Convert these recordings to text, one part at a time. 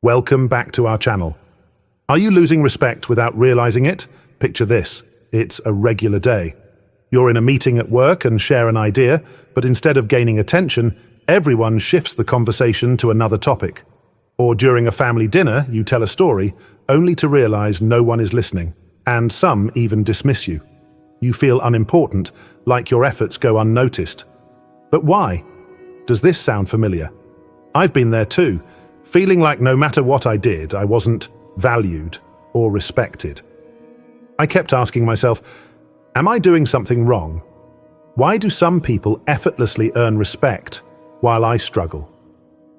Welcome back to our channel. Are you losing respect without realizing it? Picture this. It's a regular day. You're in a meeting at work and share an idea, but instead of gaining attention, everyone shifts the conversation to another topic. Or during a family dinner, you tell a story, only to realize no one is listening, and some even dismiss you. You feel unimportant, like your efforts go unnoticed. But why? Does this sound familiar? I've been there too, feeling like no matter what I did, I wasn't valued or respected. I kept asking myself, am I doing something wrong? Why do some people effortlessly earn respect while I struggle?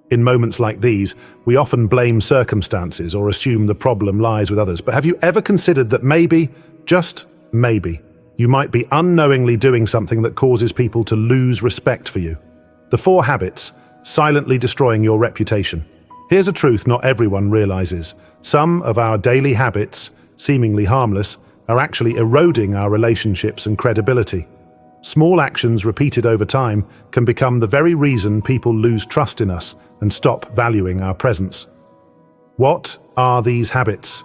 In moments like these, we often blame circumstances or assume the problem lies with others. But have you ever considered that maybe, just maybe, you might be unknowingly doing something that causes people to lose respect for you? The 4 habits, silently destroying your reputation. Here's a truth not everyone realizes. Some of our daily habits, seemingly harmless, are actually eroding our relationships and credibility. Small actions repeated over time can become the very reason people lose trust in us and stop valuing our presence. What are these habits?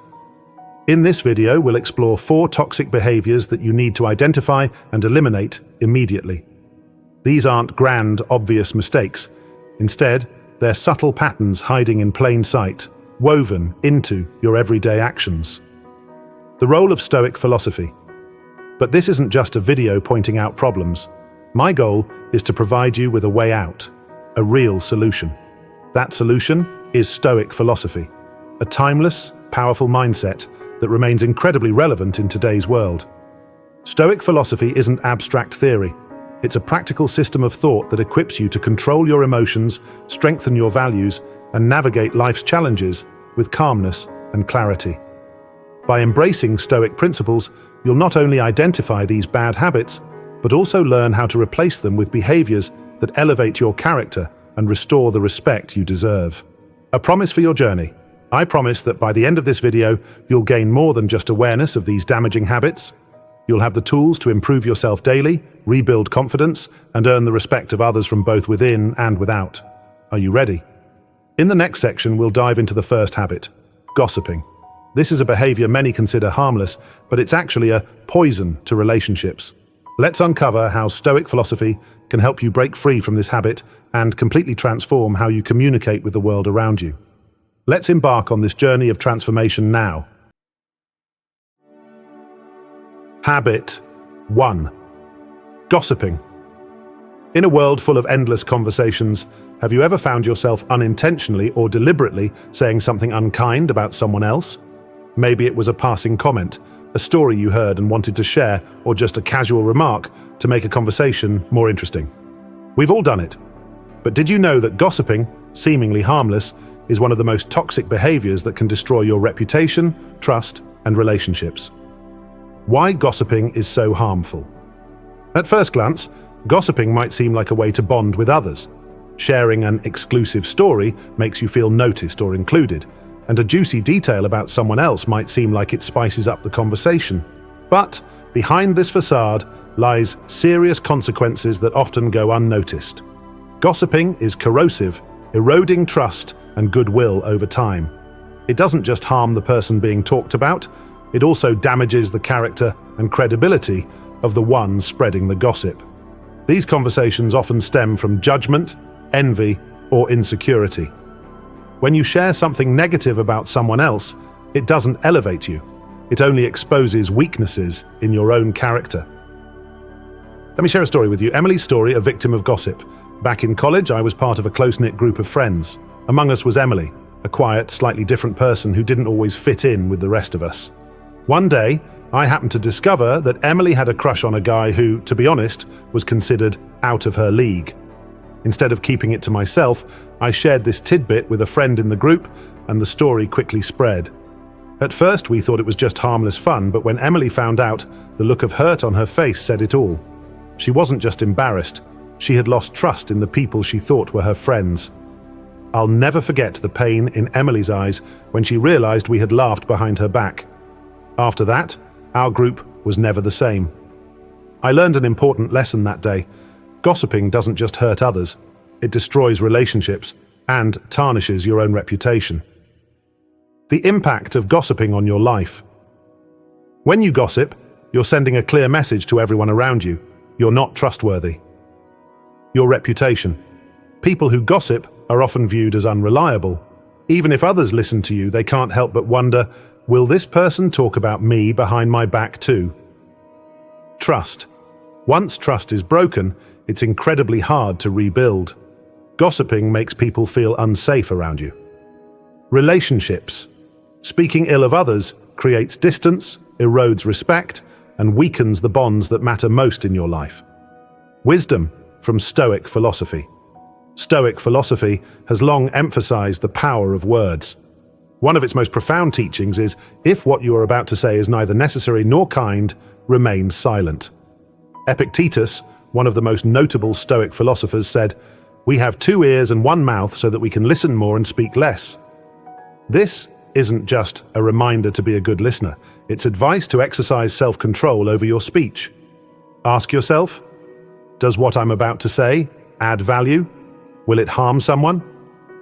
In this video, we'll explore 4 toxic behaviors that you need to identify and eliminate immediately. These aren't grand, obvious mistakes. Instead, they're subtle patterns hiding in plain sight, woven into your everyday actions. The role of Stoic philosophy. But this isn't just a video pointing out problems. My goal is to provide you with a way out, a real solution. That solution is Stoic philosophy, a timeless, powerful mindset that remains incredibly relevant in today's world. Stoic philosophy isn't abstract theory. It's a practical system of thought that equips you to control your emotions, strengthen your values, and navigate life's challenges with calmness and clarity. By embracing Stoic principles, you'll not only identify these bad habits, but also learn how to replace them with behaviors that elevate your character and restore the respect you deserve. A promise for your journey. I promise that by the end of this video, you'll gain more than just awareness of these damaging habits. You'll have the tools to improve yourself daily, rebuild confidence, and earn the respect of others from both within and without. Are you ready? In the next section, we'll dive into the first habit, gossiping. This is a behavior many consider harmless, but it's actually a poison to relationships. Let's uncover how Stoic philosophy can help you break free from this habit and completely transform how you communicate with the world around you. Let's embark on this journey of transformation now. Habit 1. Gossiping. In a world full of endless conversations, have you ever found yourself unintentionally or deliberately saying something unkind about someone else? Maybe it was a passing comment, a story you heard and wanted to share, or just a casual remark to make a conversation more interesting. We've all done it. But did you know that gossiping, seemingly harmless, is one of the most toxic behaviors that can destroy your reputation, trust, and relationships? Why gossiping is so harmful? At first glance, gossiping might seem like a way to bond with others. Sharing an exclusive story makes you feel noticed or included, and a juicy detail about someone else might seem like it spices up the conversation. But behind this facade lies serious consequences that often go unnoticed. Gossiping is corrosive, eroding trust and goodwill over time. It doesn't just harm the person being talked about, it also damages the character and credibility of the one spreading the gossip. These conversations often stem from judgment, envy, or insecurity. When you share something negative about someone else, it doesn't elevate you. It only exposes weaknesses in your own character. Let me share a story with you. Emily's story, a victim of gossip. Back in college, I was part of a close-knit group of friends. Among us was Emily, a quiet, slightly different person who didn't always fit in with the rest of us. One day, I happened to discover that Emily had a crush on a guy who, to be honest, was considered out of her league. Instead of keeping it to myself, I shared this tidbit with a friend in the group, and the story quickly spread. At first, we thought it was just harmless fun, but when Emily found out, the look of hurt on her face said it all. She wasn't just embarrassed, she had lost trust in the people she thought were her friends. I'll never forget the pain in Emily's eyes when she realized we had laughed behind her back. After that, our group was never the same. I learned an important lesson that day. Gossiping doesn't just hurt others, it destroys relationships and tarnishes your own reputation. The impact of gossiping on your life. When you gossip, you're sending a clear message to everyone around you. You're not trustworthy. Your reputation. People who gossip are often viewed as unreliable. Even if others listen to you, they can't help but wonder, will this person talk about me behind my back too? Trust. Once trust is broken, it's incredibly hard to rebuild. Gossiping makes people feel unsafe around you. Relationships. Speaking ill of others creates distance, erodes respect, and weakens the bonds that matter most in your life. Wisdom from Stoic philosophy. Stoic philosophy has long emphasized the power of words. One of its most profound teachings is, if what you are about to say is neither necessary nor kind, remain silent. Epictetus, one of the most notable Stoic philosophers, said, "We have 2 ears and 1 mouth so that we can listen more and speak less." This isn't just a reminder to be a good listener. It's advice to exercise self-control over your speech. Ask yourself, does what I'm about to say add value? Will it harm someone?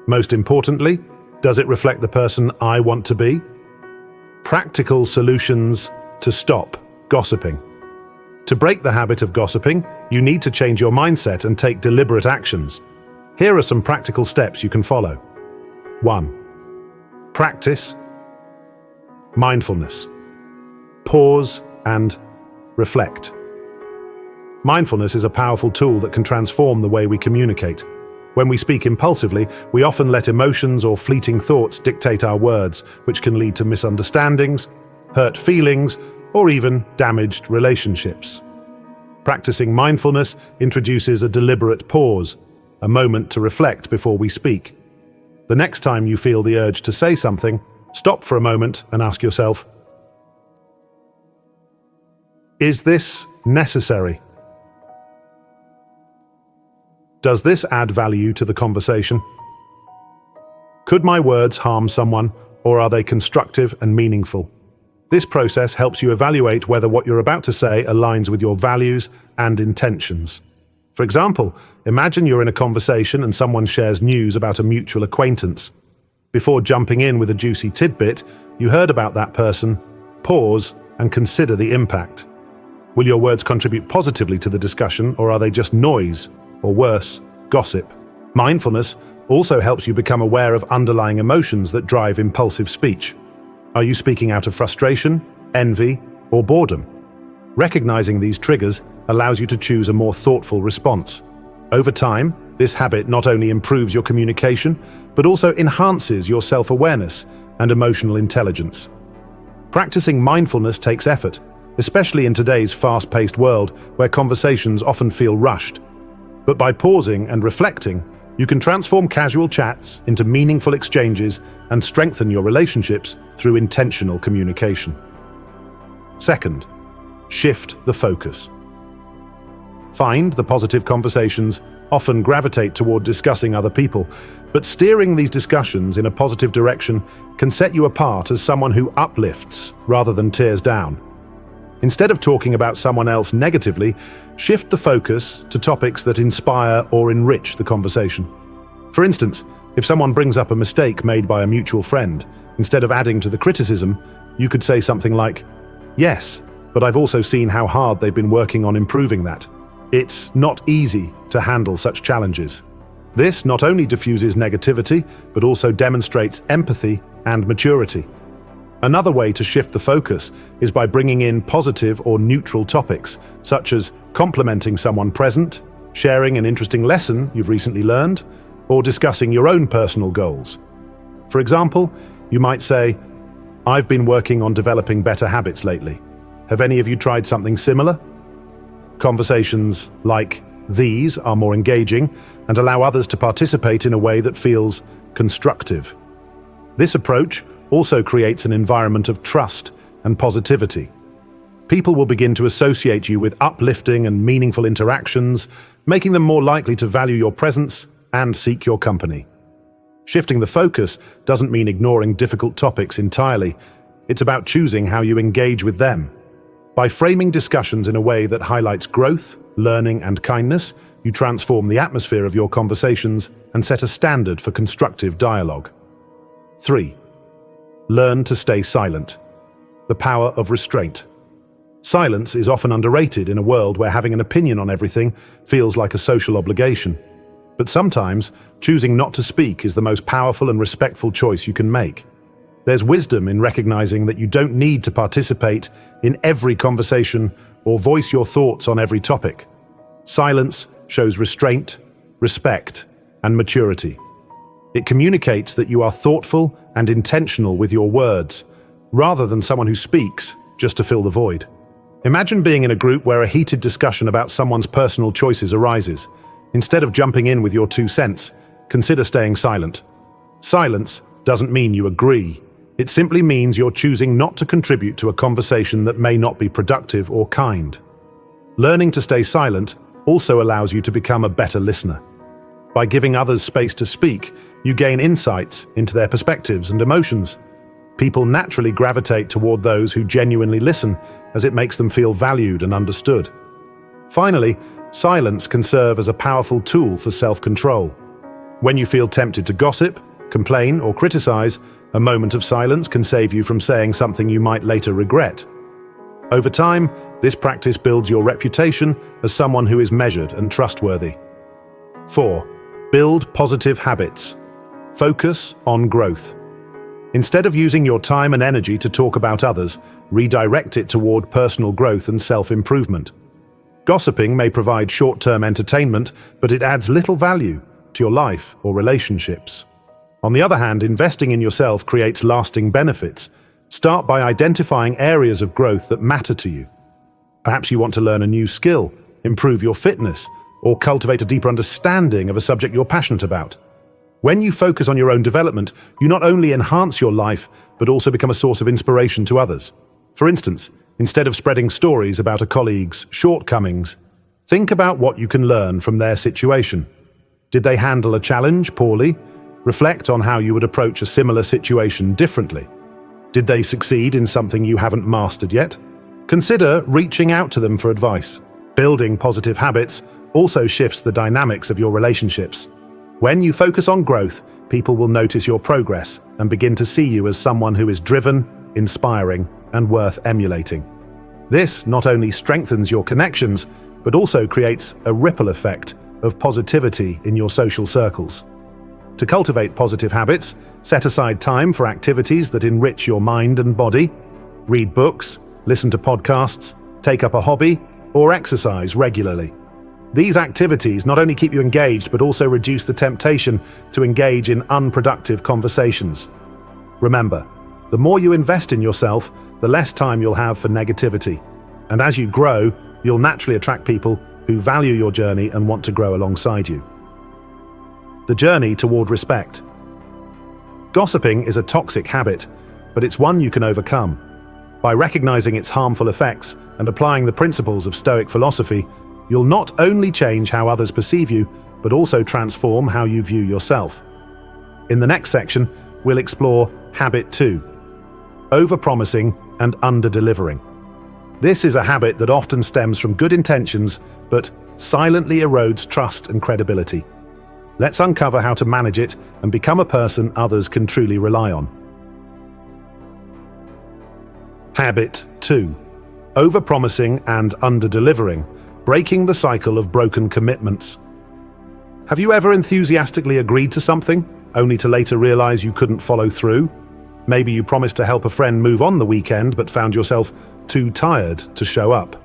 Most importantly, does it reflect the person I want to be? Practical solutions to stop gossiping. To break the habit of gossiping, you need to change your mindset and take deliberate actions. Here are some practical steps you can follow. 1. Practice mindfulness. Pause and reflect. Mindfulness is a powerful tool that can transform the way we communicate. When we speak impulsively, we often let emotions or fleeting thoughts dictate our words, which can lead to misunderstandings, hurt feelings, or even damaged relationships. Practicing mindfulness introduces a deliberate pause, a moment to reflect before we speak. The next time you feel the urge to say something, stop for a moment and ask yourself, is this necessary? Does this add value to the conversation? Could my words harm someone, or are they constructive and meaningful? This process helps you evaluate whether what you're about to say aligns with your values and intentions. For example, imagine you're in a conversation and someone shares news about a mutual acquaintance. Before jumping in with a juicy tidbit, you heard about that person, pause and consider the impact. Will your words contribute positively to the discussion, or are they just noise, or worse, gossip? Mindfulness also helps you become aware of underlying emotions that drive impulsive speech. Are you speaking out of frustration, envy, or boredom? Recognizing these triggers allows you to choose a more thoughtful response. Over time, this habit not only improves your communication, but also enhances your self-awareness and emotional intelligence. Practicing mindfulness takes effort, especially in today's fast-paced world where conversations often feel rushed. But by pausing and reflecting, you can transform casual chats into meaningful exchanges and strengthen your relationships through intentional communication. Second, shift the focus. Find the positive conversations often gravitate toward discussing other people, but steering these discussions in a positive direction can set you apart as someone who uplifts rather than tears down. Instead of talking about someone else negatively, shift the focus to topics that inspire or enrich the conversation. For instance, if someone brings up a mistake made by a mutual friend, instead of adding to the criticism, you could say something like, "Yes, but I've also seen how hard they've been working on improving that. It's not easy to handle such challenges." This not only diffuses negativity, but also demonstrates empathy and maturity. Another way to shift the focus is by bringing in positive or neutral topics, such as complimenting someone present, sharing an interesting lesson you've recently learned, or discussing your own personal goals. For example, you might say, "I've been working on developing better habits lately. Have any of you tried something similar?" Conversations like these are more engaging and allow others to participate in a way that feels constructive. This approach also creates an environment of trust and positivity. People will begin to associate you with uplifting and meaningful interactions, making them more likely to value your presence and seek your company. Shifting the focus doesn't mean ignoring difficult topics entirely. It's about choosing how you engage with them. By framing discussions in a way that highlights growth, learning, and kindness, you transform the atmosphere of your conversations and set a standard for constructive dialogue. 3. Learn to stay silent. The power of restraint. Silence is often underrated in a world where having an opinion on everything feels like a social obligation. But sometimes, choosing not to speak is the most powerful and respectful choice you can make. There's wisdom in recognizing that you don't need to participate in every conversation or voice your thoughts on every topic. Silence shows restraint, respect, and maturity. It communicates that you are thoughtful and intentional with your words, rather than someone who speaks just to fill the void. Imagine being in a group where a heated discussion about someone's personal choices arises. Instead of jumping in with your 2 cents, consider staying silent. Silence doesn't mean you agree. It simply means you're choosing not to contribute to a conversation that may not be productive or kind. Learning to stay silent also allows you to become a better listener. By giving others space to speak, you gain insights into their perspectives and emotions. People naturally gravitate toward those who genuinely listen, as it makes them feel valued and understood. Finally, silence can serve as a powerful tool for self-control. When you feel tempted to gossip, complain, or criticize, a moment of silence can save you from saying something you might later regret. Over time, this practice builds your reputation as someone who is measured and trustworthy. 4. Build positive habits. Focus on growth. Instead of using your time and energy to talk about others, redirect it toward personal growth and self-improvement. Gossiping may provide short-term entertainment, but it adds little value to your life or relationships. On the other hand, investing in yourself creates lasting benefits. Start by identifying areas of growth that matter to you. Perhaps you want to learn a new skill, improve your fitness, or cultivate a deeper understanding of a subject you're passionate about. When you focus on your own development, you not only enhance your life, but also become a source of inspiration to others. For instance, instead of spreading stories about a colleague's shortcomings, think about what you can learn from their situation. Did they handle a challenge poorly? Reflect on how you would approach a similar situation differently. Did they succeed in something you haven't mastered yet? Consider reaching out to them for advice. Building positive habits also shifts the dynamics of your relationships. When you focus on growth, people will notice your progress and begin to see you as someone who is driven, inspiring, and worth emulating. This not only strengthens your connections, but also creates a ripple effect of positivity in your social circles. To cultivate positive habits, set aside time for activities that enrich your mind and body. Read books, listen to podcasts, take up a hobby, or exercise regularly. These activities not only keep you engaged, but also reduce the temptation to engage in unproductive conversations. Remember, the more you invest in yourself, the less time you'll have for negativity. And as you grow, you'll naturally attract people who value your journey and want to grow alongside you. The journey toward respect. Gossiping is a toxic habit, but it's one you can overcome. By recognizing its harmful effects and applying the principles of Stoic philosophy, you'll not only change how others perceive you, but also transform how you view yourself. In the next section, we'll explore Habit 2, Overpromising and Underdelivering. This is a habit that often stems from good intentions, but silently erodes trust and credibility. Let's uncover how to manage it and become a person others can truly rely on. Habit 2. Overpromising and underdelivering, breaking the cycle of broken commitments. Have you ever enthusiastically agreed to something, only to later realize you couldn't follow through? Maybe you promised to help a friend move on the weekend but found yourself too tired to show up.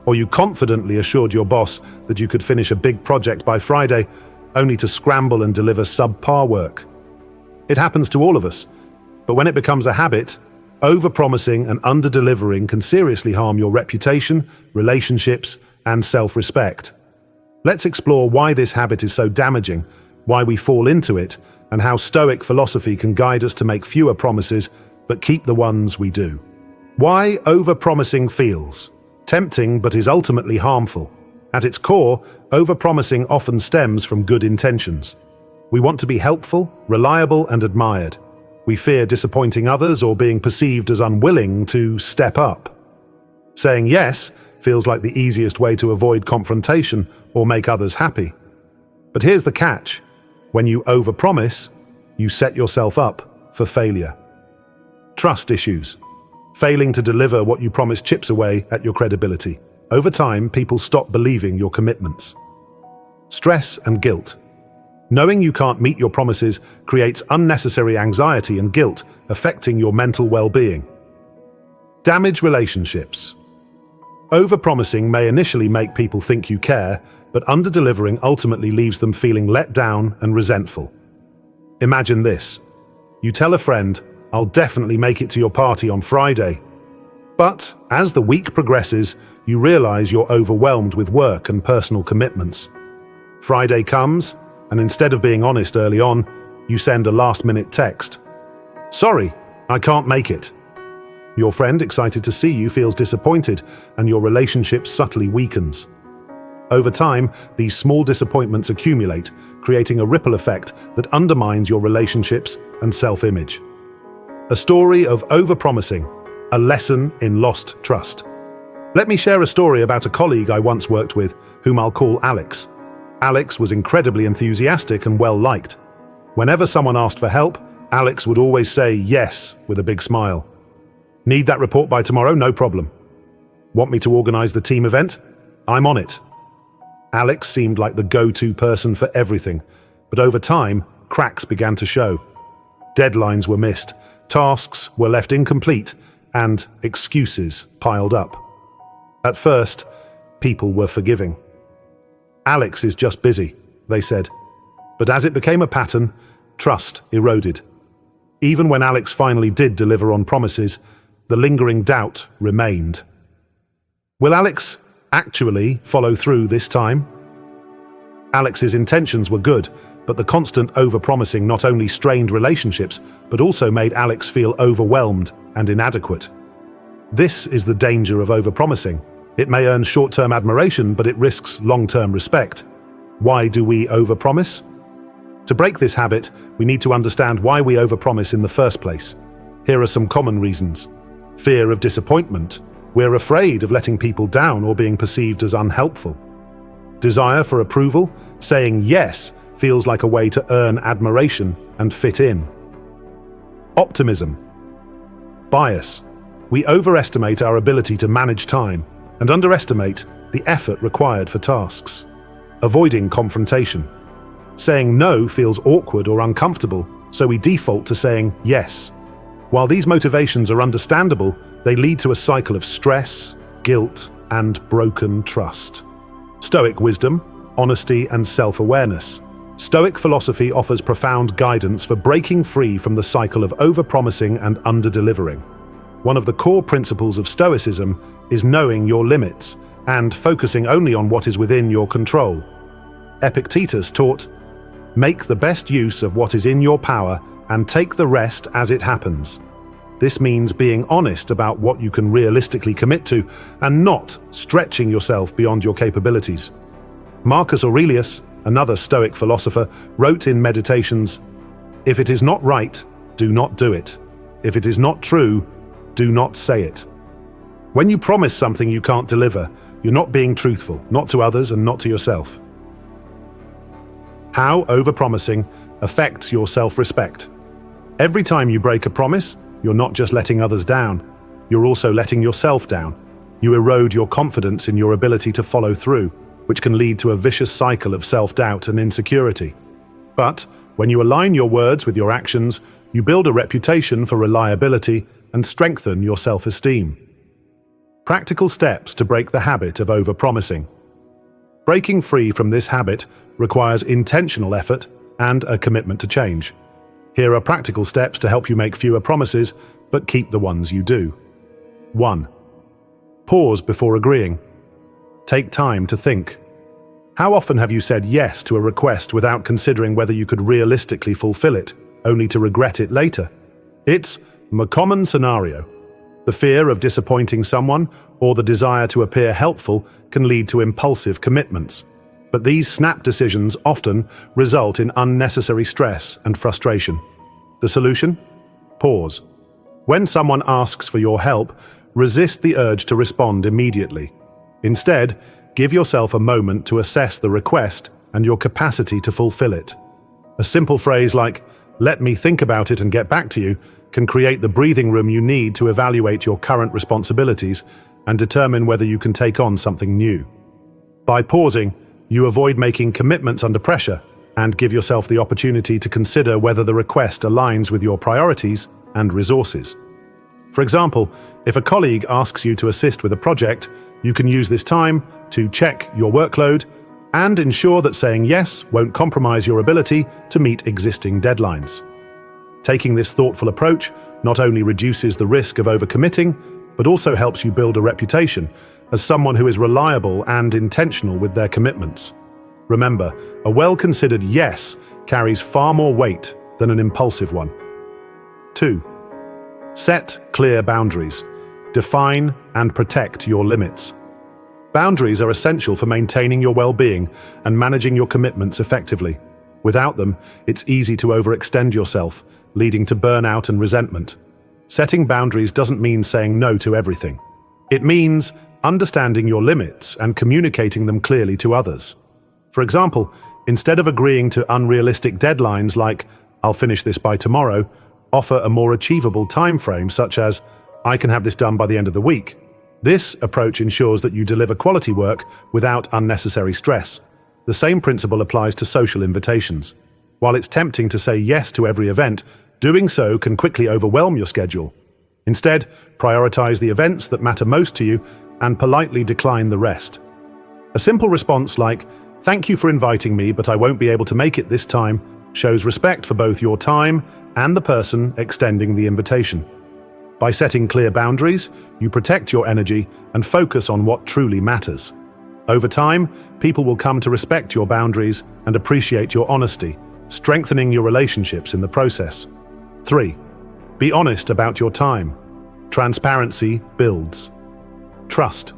Or you confidently assured your boss that you could finish a big project by Friday, only to scramble and deliver subpar work. It happens to all of us, but when it becomes a habit, overpromising and underdelivering can seriously harm your reputation, relationships, and self-respect. Let's explore why this habit is so damaging, why we fall into it, and how Stoic philosophy can guide us to make fewer promises, but keep the ones we do. Why overpromising feels tempting but is ultimately harmful. At its core, overpromising often stems from good intentions. We want to be helpful, reliable, and admired. We fear disappointing others or being perceived as unwilling to step up. Saying yes feels like the easiest way to avoid confrontation or make others happy. But here's the catch. When you overpromise, you set yourself up for failure. Trust issues. Failing to deliver what you promised chips away at your credibility. Over time, people stop believing your commitments. Stress and guilt. Knowing you can't meet your promises creates unnecessary anxiety and guilt, affecting your mental well-being. Damage relationships. Overpromising may initially make people think you care, but underdelivering ultimately leaves them feeling let down and resentful. Imagine this. You tell a friend, "I'll definitely make it to your party on Friday." But as the week progresses, you realize you're overwhelmed with work and personal commitments. Friday comes, and instead of being honest early on, you send a last-minute text. "Sorry, I can't make it." Your friend, excited to see you, feels disappointed, and your relationship subtly weakens. Over time, these small disappointments accumulate, creating a ripple effect that undermines your relationships and self-image. A story of overpromising, a lesson in lost trust. Let me share a story about a colleague I once worked with, whom I'll call Alex. Alex was incredibly enthusiastic and well-liked. Whenever someone asked for help, Alex would always say yes with a big smile. "Need that report by tomorrow? No problem." "Want me to organize the team event? I'm on it." Alex seemed like the go-to person for everything, but over time, cracks began to show. Deadlines were missed, tasks were left incomplete, and excuses piled up. At first, people were forgiving. "Alex is just busy," they said. But as it became a pattern, trust eroded. Even when Alex finally did deliver on promises, the lingering doubt remained. Will Alex actually follow through this time? Alex's intentions were good, but the constant overpromising not only strained relationships, but also made Alex feel overwhelmed and inadequate. This is the danger of overpromising. It may earn short-term admiration, but it risks long-term respect. Why do we overpromise? To break this habit, we need to understand why we overpromise in the first place. Here are some common reasons. Fear of disappointment. We're afraid of letting people down or being perceived as unhelpful. Desire for approval. Saying yes feels like a way to earn admiration and fit in. Optimism. Bias. We overestimate our ability to manage time and underestimate the effort required for tasks. Avoiding confrontation. Saying no feels awkward or uncomfortable, so we default to saying yes. While these motivations are understandable, they lead to a cycle of stress, guilt, and broken trust. Stoic wisdom, honesty, and self-awareness. Stoic philosophy offers profound guidance for breaking free from the cycle of overpromising and underdelivering. One of the core principles of Stoicism is knowing your limits and focusing only on what is within your control. Epictetus taught, "Make the best use of what is in your power and take the rest as it happens." This means being honest about what you can realistically commit to and not stretching yourself beyond your capabilities. Marcus Aurelius, another Stoic philosopher, wrote in Meditations, "If it is not right, do not do it. If it is not true, do not say it." When you promise something you can't deliver, you're not being truthful, not to others and not to yourself. How overpromising affects your self-respect. Every time you break a promise, you're not just letting others down, you're also letting yourself down. You erode your confidence in your ability to follow through, which can lead to a vicious cycle of self-doubt and insecurity. But when you align your words with your actions, you build a reputation for reliability and strengthen your self-esteem. Practical steps to break the habit of overpromising. Breaking free from this habit requires intentional effort and a commitment to change. Here are practical steps to help you make fewer promises, but keep the ones you do. 1. Pause before agreeing. Take time to think. How often have you said yes to a request without considering whether you could realistically fulfill it, only to regret it later? It's a common scenario. The fear of disappointing someone or the desire to appear helpful can lead to impulsive commitments. But these snap decisions often result in unnecessary stress and frustration. The solution? Pause. When someone asks for your help, resist the urge to respond immediately. Instead, give yourself a moment to assess the request and your capacity to fulfill it. A simple phrase like, "Let me think about it and get back to you," can create the breathing room you need to evaluate your current responsibilities and determine whether you can take on something new. By pausing, you avoid making commitments under pressure and give yourself the opportunity to consider whether the request aligns with your priorities and resources. For example, if a colleague asks you to assist with a project, you can use this time to check your workload and ensure that saying yes won't compromise your ability to meet existing deadlines. Taking this thoughtful approach not only reduces the risk of overcommitting, but also helps you build a reputation as someone who is reliable and intentional with their commitments. Remember, a well-considered yes carries far more weight than an impulsive one. 2. Set clear boundaries. Define and protect your limits. Boundaries are essential for maintaining your well-being and managing your commitments effectively. Without them, it's easy to overextend yourself, leading to burnout and resentment. Setting boundaries doesn't mean saying no to everything. It means understanding your limits and communicating them clearly to others. For example, instead of agreeing to unrealistic deadlines like, "I'll finish this by tomorrow," offer a more achievable time frame such as, "I can have this done by the end of the week." This approach ensures that you deliver quality work without unnecessary stress. The same principle applies to social invitations. While it's tempting to say yes to every event, doing so can quickly overwhelm your schedule. Instead, prioritize the events that matter most to you and politely decline the rest. A simple response like, "Thank you for inviting me, but I won't be able to make it this time," shows respect for both your time and the person extending the invitation. By setting clear boundaries, you protect your energy and focus on what truly matters. Over time, people will come to respect your boundaries and appreciate your honesty, strengthening your relationships in the process. 3. Be honest about your time. Transparency builds trust.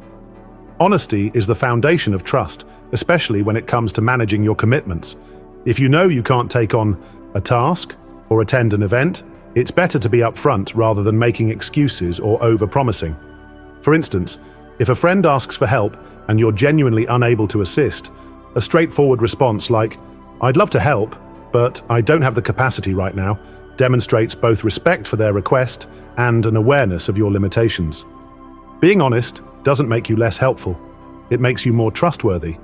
Honesty is the foundation of trust, especially when it comes to managing your commitments. If you know you can't take on a task or attend an event, it's better to be upfront rather than making excuses or over-promising. For instance, if a friend asks for help and you're genuinely unable to assist, a straightforward response like, "I'd love to help, but I don't have the capacity right now," demonstrates both respect for their request and an awareness of your limitations. Being honest doesn't make you less helpful. It makes you more trustworthy.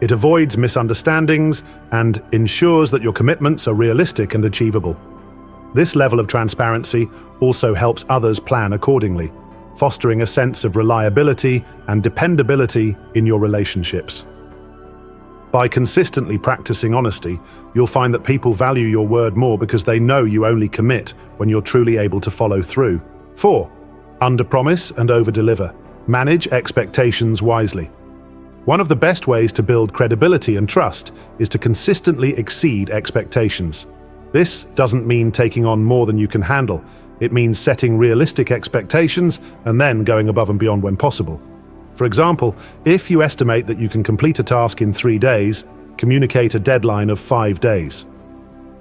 It avoids misunderstandings and ensures that your commitments are realistic and achievable. This level of transparency also helps others plan accordingly, fostering a sense of reliability and dependability in your relationships. By consistently practicing honesty, you'll find that people value your word more because they know you only commit when you're truly able to follow through. 4. Underpromise and overdeliver. Manage expectations wisely. One of the best ways to build credibility and trust is to consistently exceed expectations. This doesn't mean taking on more than you can handle. It means setting realistic expectations and then going above and beyond when possible. For example, if you estimate that you can complete a task in 3 days, communicate a deadline of 5 days.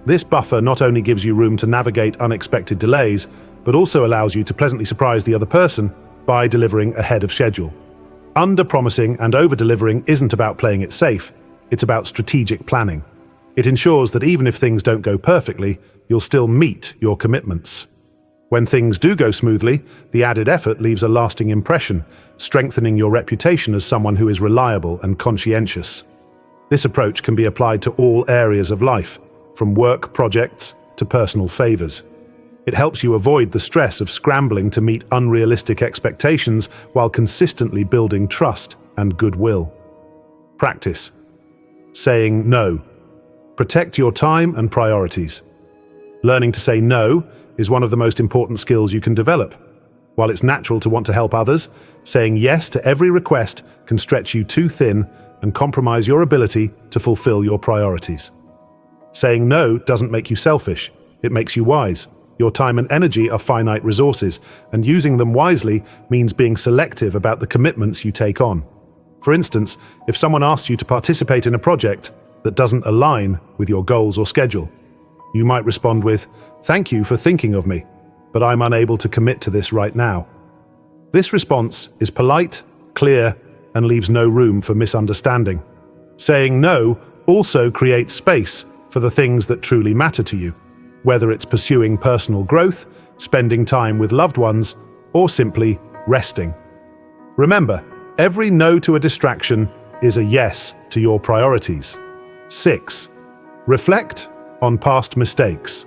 This buffer not only gives you room to navigate unexpected delays, but also allows you to pleasantly surprise the other person by delivering ahead of schedule. Under-promising and over-delivering isn't about playing it safe, it's about strategic planning. It ensures that even if things don't go perfectly, you'll still meet your commitments. When things do go smoothly, the added effort leaves a lasting impression, strengthening your reputation as someone who is reliable and conscientious. This approach can be applied to all areas of life, from work projects to personal favors. It helps you avoid the stress of scrambling to meet unrealistic expectations while consistently building trust and goodwill. Practice. Saying no. Protect your time and priorities. Learning to say no is one of the most important skills you can develop. While it's natural to want to help others, saying yes to every request can stretch you too thin and compromise your ability to fulfill your priorities. Saying no doesn't make you selfish, it makes you wise. Your time and energy are finite resources, and using them wisely means being selective about the commitments you take on. For instance, if someone asks you to participate in a project that doesn't align with your goals or schedule, you might respond with, "Thank you for thinking of me, but I'm unable to commit to this right now." This response is polite, clear, and leaves no room for misunderstanding. Saying no also creates space for the things that truly matter to you, whether it's pursuing personal growth, spending time with loved ones, or simply resting. Remember, every no to a distraction is a yes to your priorities. 6. Reflect on past mistakes.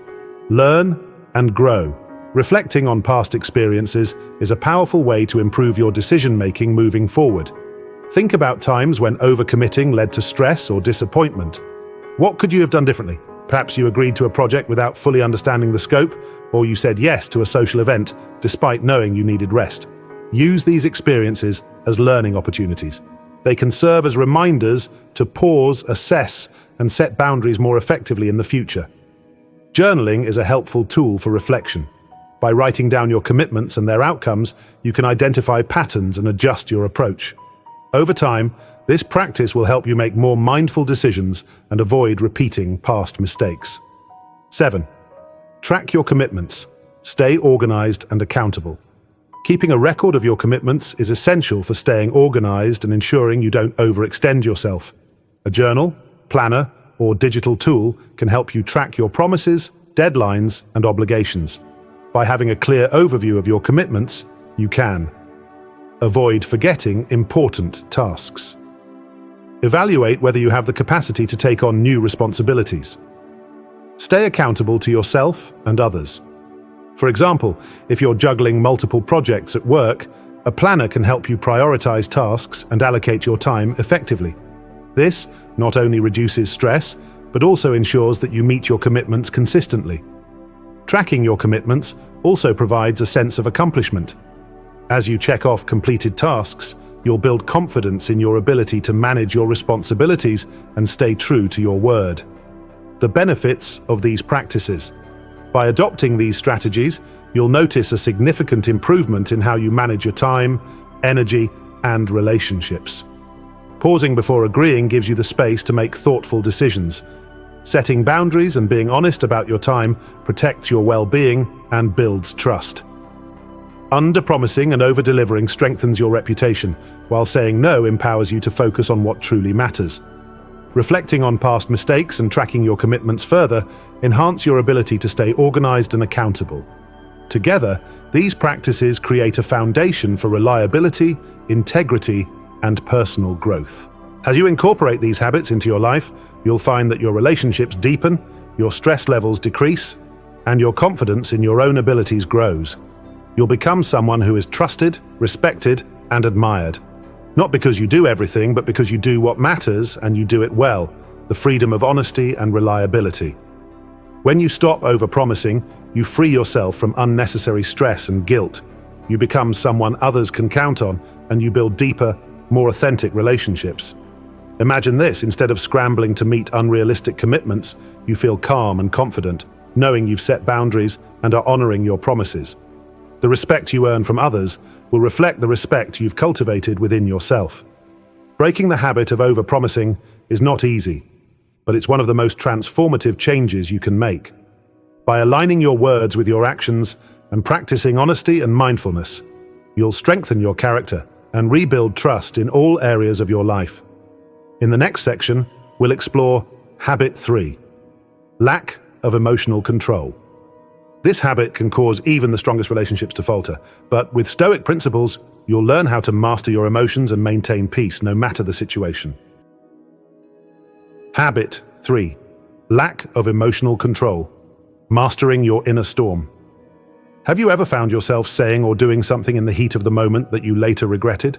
Learn and grow. Reflecting on past experiences is a powerful way to improve your decision-making moving forward. Think about times when overcommitting led to stress or disappointment. What could you have done differently? Perhaps you agreed to a project without fully understanding the scope, or you said yes to a social event despite knowing you needed rest. Use these experiences as learning opportunities. They can serve as reminders to pause, assess, and set boundaries more effectively in the future. Journaling is a helpful tool for reflection. By writing down your commitments and their outcomes, you can identify patterns and adjust your approach. Over time, this practice will help you make more mindful decisions and avoid repeating past mistakes. 7. Track your commitments. Stay organized and accountable. Keeping a record of your commitments is essential for staying organized and ensuring you don't overextend yourself. A journal, planner, or digital tool can help you track your promises, deadlines, and obligations. By having a clear overview of your commitments, you can avoid forgetting important tasks. Evaluate whether you have the capacity to take on new responsibilities. Stay accountable to yourself and others. For example, if you're juggling multiple projects at work, a planner can help you prioritize tasks and allocate your time effectively. This not only reduces stress, but also ensures that you meet your commitments consistently. Tracking your commitments also provides a sense of accomplishment. As you check off completed tasks, you'll build confidence in your ability to manage your responsibilities and stay true to your word. The benefits of these practices. By adopting these strategies, you'll notice a significant improvement in how you manage your time, energy, and relationships. Pausing before agreeing gives you the space to make thoughtful decisions. Setting boundaries and being honest about your time protects your well-being and builds trust. Under-promising and over-delivering strengthens your reputation, while saying no empowers you to focus on what truly matters. Reflecting on past mistakes and tracking your commitments further enhance your ability to stay organized and accountable. Together, these practices create a foundation for reliability, integrity, and personal growth. As you incorporate these habits into your life, you'll find that your relationships deepen, your stress levels decrease, and your confidence in your own abilities grows. You'll become someone who is trusted, respected, and admired. Not because you do everything, but because you do what matters and you do it well, the freedom of honesty and reliability. When you stop overpromising, you free yourself from unnecessary stress and guilt. You become someone others can count on, and you build deeper, more authentic relationships. Imagine this: instead of scrambling to meet unrealistic commitments, you feel calm and confident, knowing you've set boundaries and are honoring your promises. The respect you earn from others will reflect the respect you've cultivated within yourself. Breaking the habit of overpromising is not easy, but it's one of the most transformative changes you can make. By aligning your words with your actions and practicing honesty and mindfulness, you'll strengthen your character and rebuild trust in all areas of your life. In the next section, we'll explore Habit 3: Lack of emotional control. This habit can cause even the strongest relationships to falter, but with Stoic principles, you'll learn how to master your emotions and maintain peace no matter the situation. Habit 3: Lack of emotional control. Mastering your inner storm. Have you ever found yourself saying or doing something in the heat of the moment that you later regretted?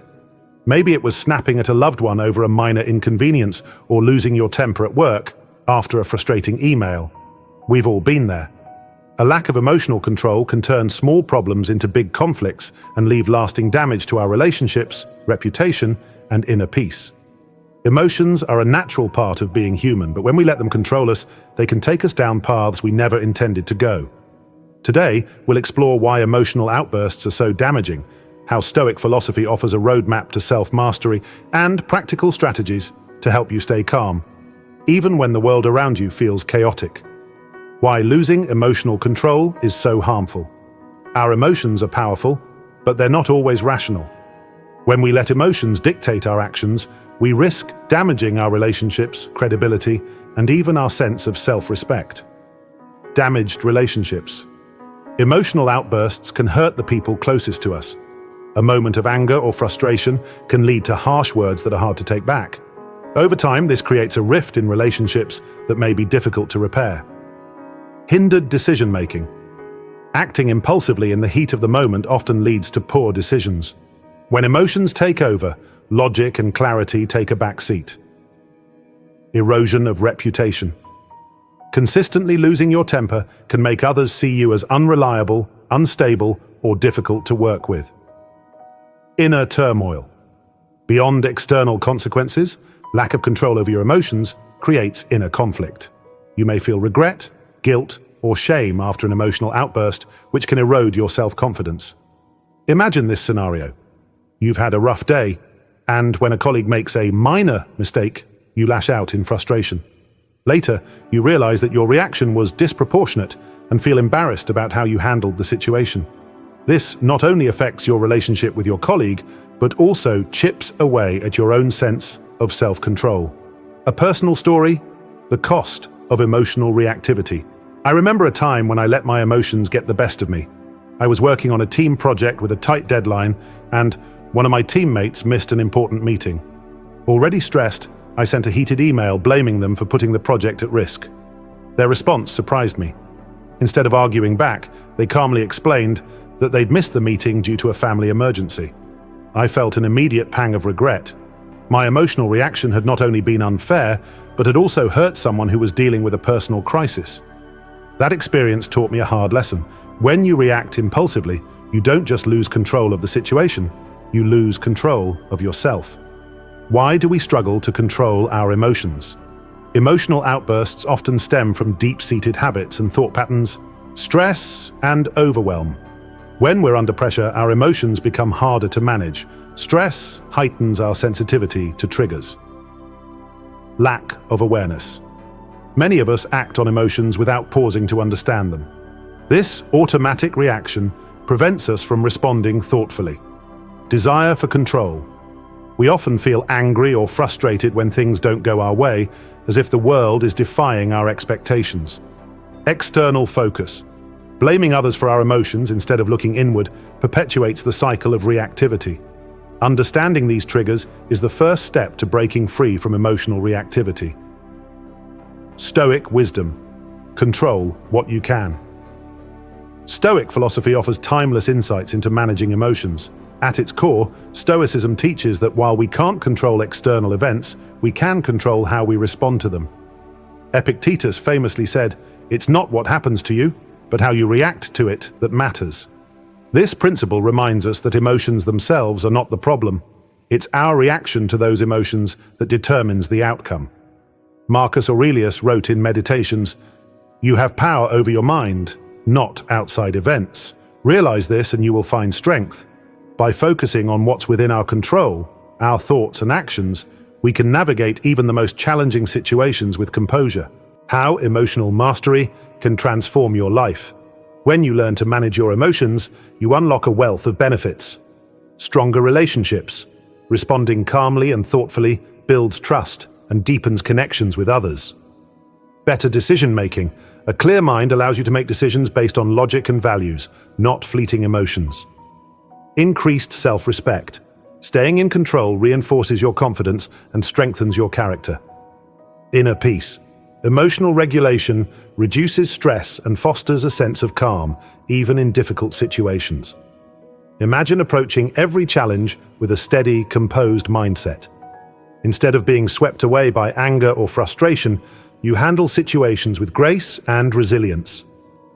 Maybe it was snapping at a loved one over a minor inconvenience, or losing your temper at work after a frustrating email. We've all been there. A lack of emotional control can turn small problems into big conflicts and leave lasting damage to our relationships, reputation, and inner peace. Emotions are a natural part of being human, but when we let them control us, they can take us down paths we never intended to go. Today, we'll explore why emotional outbursts are so damaging, how Stoic philosophy offers a roadmap to self-mastery, and practical strategies to help you stay calm, even when the world around you feels chaotic. Why losing emotional control is so harmful. Our emotions are powerful, but they're not always rational. When we let emotions dictate our actions, we risk damaging our relationships, credibility, and even our sense of self-respect. Damaged relationships. Emotional outbursts can hurt the people closest to us. A moment of anger or frustration can lead to harsh words that are hard to take back. Over time, this creates a rift in relationships that may be difficult to repair. Hindered decision-making. Acting impulsively in the heat of the moment often leads to poor decisions. When emotions take over, logic and clarity take a back seat. Erosion of reputation. Consistently losing your temper can make others see you as unreliable, unstable, or difficult to work with. Inner turmoil. Beyond external consequences, lack of control over your emotions creates inner conflict. You may feel regret, guilt, or shame after an emotional outburst, which can erode your self-confidence. Imagine this scenario. You've had a rough day, and when a colleague makes a minor mistake, you lash out in frustration. Later, you realize that your reaction was disproportionate and feel embarrassed about how you handled the situation. This not only affects your relationship with your colleague, but also chips away at your own sense of self-control. A personal story: the cost of emotional reactivity. I remember a time when I let my emotions get the best of me. I was working on a team project with a tight deadline, and one of my teammates missed an important meeting. Already stressed, I sent a heated email blaming them for putting the project at risk. Their response surprised me. Instead of arguing back, they calmly explained that they'd missed the meeting due to a family emergency. I felt an immediate pang of regret. My emotional reaction had not only been unfair, but had also hurt someone who was dealing with a personal crisis. That experience taught me a hard lesson. When you react impulsively, you don't just lose control of the situation, you lose control of yourself. Why do we struggle to control our emotions? Emotional outbursts often stem from deep-seated habits and thought patterns, stress, and overwhelm. When we're under pressure, our emotions become harder to manage. Stress heightens our sensitivity to triggers. Lack of awareness. Many of us act on emotions without pausing to understand them. This automatic reaction prevents us from responding thoughtfully. Desire for control. We often feel angry or frustrated when things don't go our way, as if the world is defying our expectations. External focus. Blaming others for our emotions instead of looking inward perpetuates the cycle of reactivity. Understanding these triggers is the first step to breaking free from emotional reactivity. Stoic wisdom. Control what you can. Stoic philosophy offers timeless insights into managing emotions. At its core, Stoicism teaches that while we can't control external events, we can control how we respond to them. Epictetus famously said, "It's not what happens to you, but how you react to it that matters." This principle reminds us that emotions themselves are not the problem. It's our reaction to those emotions that determines the outcome. Marcus Aurelius wrote in Meditations, "You have power over your mind, not outside events. Realize this and you will find strength." By focusing on what's within our control, our thoughts and actions, we can navigate even the most challenging situations with composure. How emotional mastery can transform your life. When you learn to manage your emotions, you unlock a wealth of benefits. Stronger relationships. Responding calmly and thoughtfully builds trust and deepens connections with others. Better decision-making. A clear mind allows you to make decisions based on logic and values, not fleeting emotions. Increased self-respect. Staying in control reinforces your confidence and strengthens your character. Inner peace. Emotional regulation reduces stress and fosters a sense of calm, even in difficult situations. Imagine approaching every challenge with a steady, composed mindset. Instead of being swept away by anger or frustration, you handle situations with grace and resilience.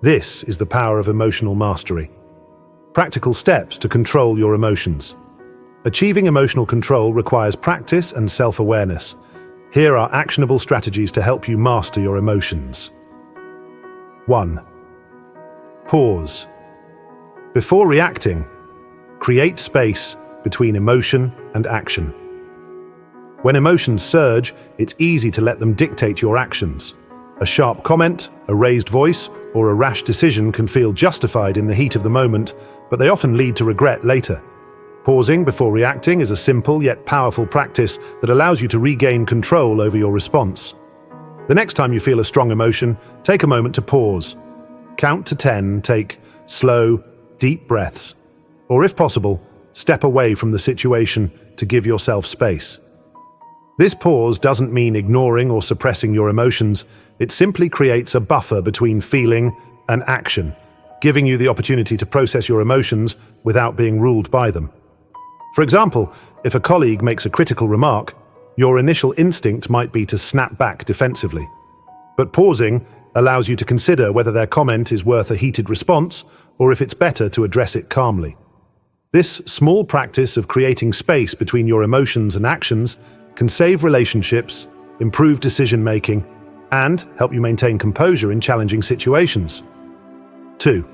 This is the power of emotional mastery. Practical steps to control your emotions. Achieving emotional control requires practice and self-awareness. Here are actionable strategies to help you master your emotions. 1. Pause. Before reacting, create space between emotion and action. When emotions surge, it's easy to let them dictate your actions. A sharp comment, a raised voice, or a rash decision can feel justified in the heat of the moment, but they often lead to regret later. Pausing before reacting is a simple yet powerful practice that allows you to regain control over your response. The next time you feel a strong emotion, take a moment to pause. Count to 10, take slow, deep breaths, or if possible, step away from the situation to give yourself space. This pause doesn't mean ignoring or suppressing your emotions, it simply creates a buffer between feeling and action, giving you the opportunity to process your emotions without being ruled by them. For example, if a colleague makes a critical remark, your initial instinct might be to snap back defensively. But pausing allows you to consider whether their comment is worth a heated response or if it's better to address it calmly. This small practice of creating space between your emotions and actions can save relationships, improve decision-making, and help you maintain composure in challenging situations. 2.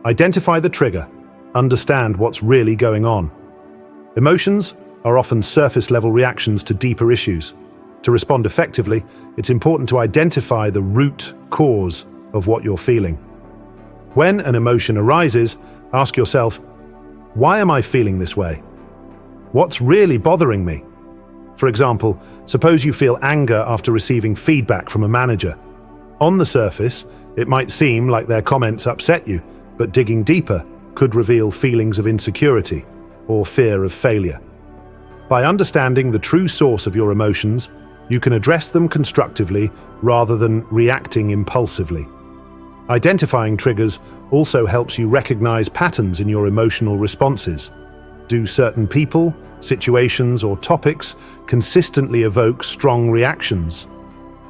Identify the trigger. Understand what's really going on. Emotions are often surface-level reactions to deeper issues. To respond effectively, it's important to identify the root cause of what you're feeling. When an emotion arises, ask yourself, why am I feeling this way? What's really bothering me? For example, suppose you feel anger after receiving feedback from a manager. On the surface, it might seem like their comments upset you, but digging deeper could reveal feelings of insecurity or fear of failure. By understanding the true source of your emotions, you can address them constructively rather than reacting impulsively. Identifying triggers also helps you recognize patterns in your emotional responses. Do certain people, situations, or topics consistently evoke strong reactions?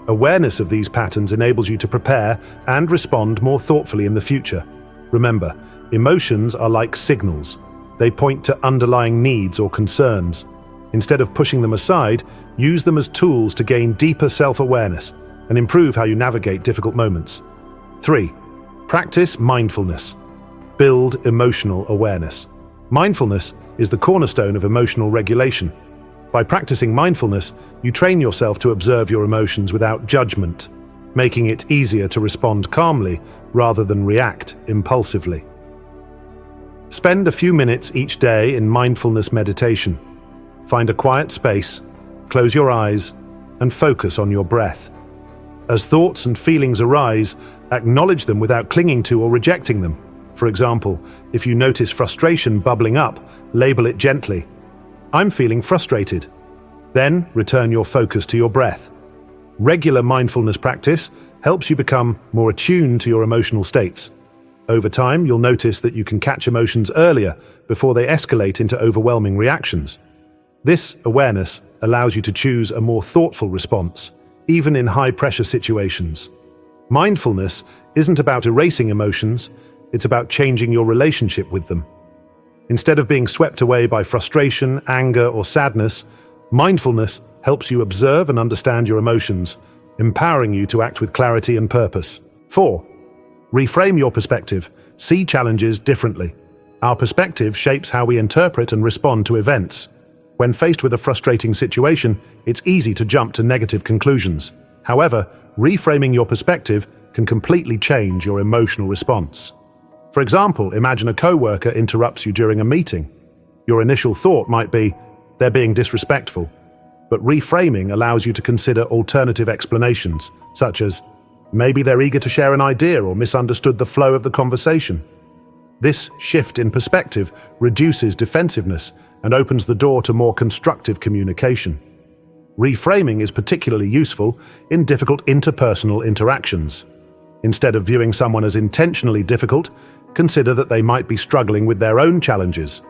Awareness of these patterns enables you to prepare and respond more thoughtfully in the future. Remember, emotions are like signals. They point to underlying needs or concerns. Instead of pushing them aside, use them as tools to gain deeper self-awareness and improve how you navigate difficult moments. 3. Practice mindfulness. Build emotional awareness. Mindfulness is the cornerstone of emotional regulation. By practicing mindfulness, you train yourself to observe your emotions without judgment, making it easier to respond calmly rather than react impulsively. Spend a few minutes each day in mindfulness meditation. Find a quiet space, close your eyes, and focus on your breath. As thoughts and feelings arise, acknowledge them without clinging to or rejecting them. For example, if you notice frustration bubbling up, label it gently. I'm feeling frustrated. Then return your focus to your breath. Regular mindfulness practice helps you become more attuned to your emotional states. Over time, you'll notice that you can catch emotions earlier before they escalate into overwhelming reactions. This awareness allows you to choose a more thoughtful response, even in high-pressure situations. Mindfulness isn't about erasing emotions, it's about changing your relationship with them. Instead of being swept away by frustration, anger, or sadness, mindfulness helps you observe and understand your emotions, empowering you to act with clarity and purpose. 4. Reframe your perspective. See challenges differently. Our perspective shapes how we interpret and respond to events. When faced with a frustrating situation, it's easy to jump to negative conclusions. However, reframing your perspective can completely change your emotional response. For example, imagine a coworker interrupts you during a meeting. Your initial thought might be, they're being disrespectful. But reframing allows you to consider alternative explanations, such as, maybe they're eager to share an idea or misunderstood the flow of the conversation. This shift in perspective reduces defensiveness and opens the door to more constructive communication. Reframing is particularly useful in difficult interpersonal interactions. Instead of viewing someone as intentionally difficult, consider that they might be struggling with their own challenges.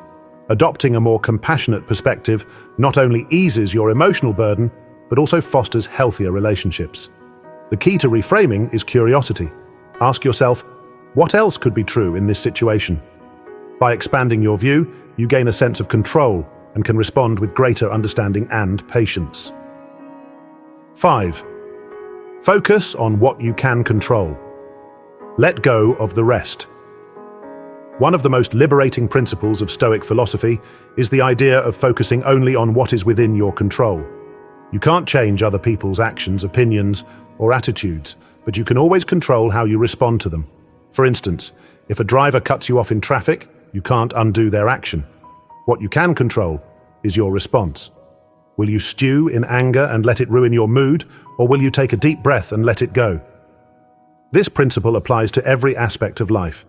Adopting a more compassionate perspective not only eases your emotional burden, but also fosters healthier relationships. The key to reframing is curiosity. Ask yourself, what else could be true in this situation? By expanding your view, you gain a sense of control and can respond with greater understanding and patience. 5. Focus on what you can control. Let go of the rest. One of the most liberating principles of Stoic philosophy is the idea of focusing only on what is within your control. You can't change other people's actions, opinions, or attitudes, but you can always control how you respond to them. For instance, if a driver cuts you off in traffic, you can't undo their action. What you can control is your response. Will you stew in anger and let it ruin your mood, or will you take a deep breath and let it go? This principle applies to every aspect of life.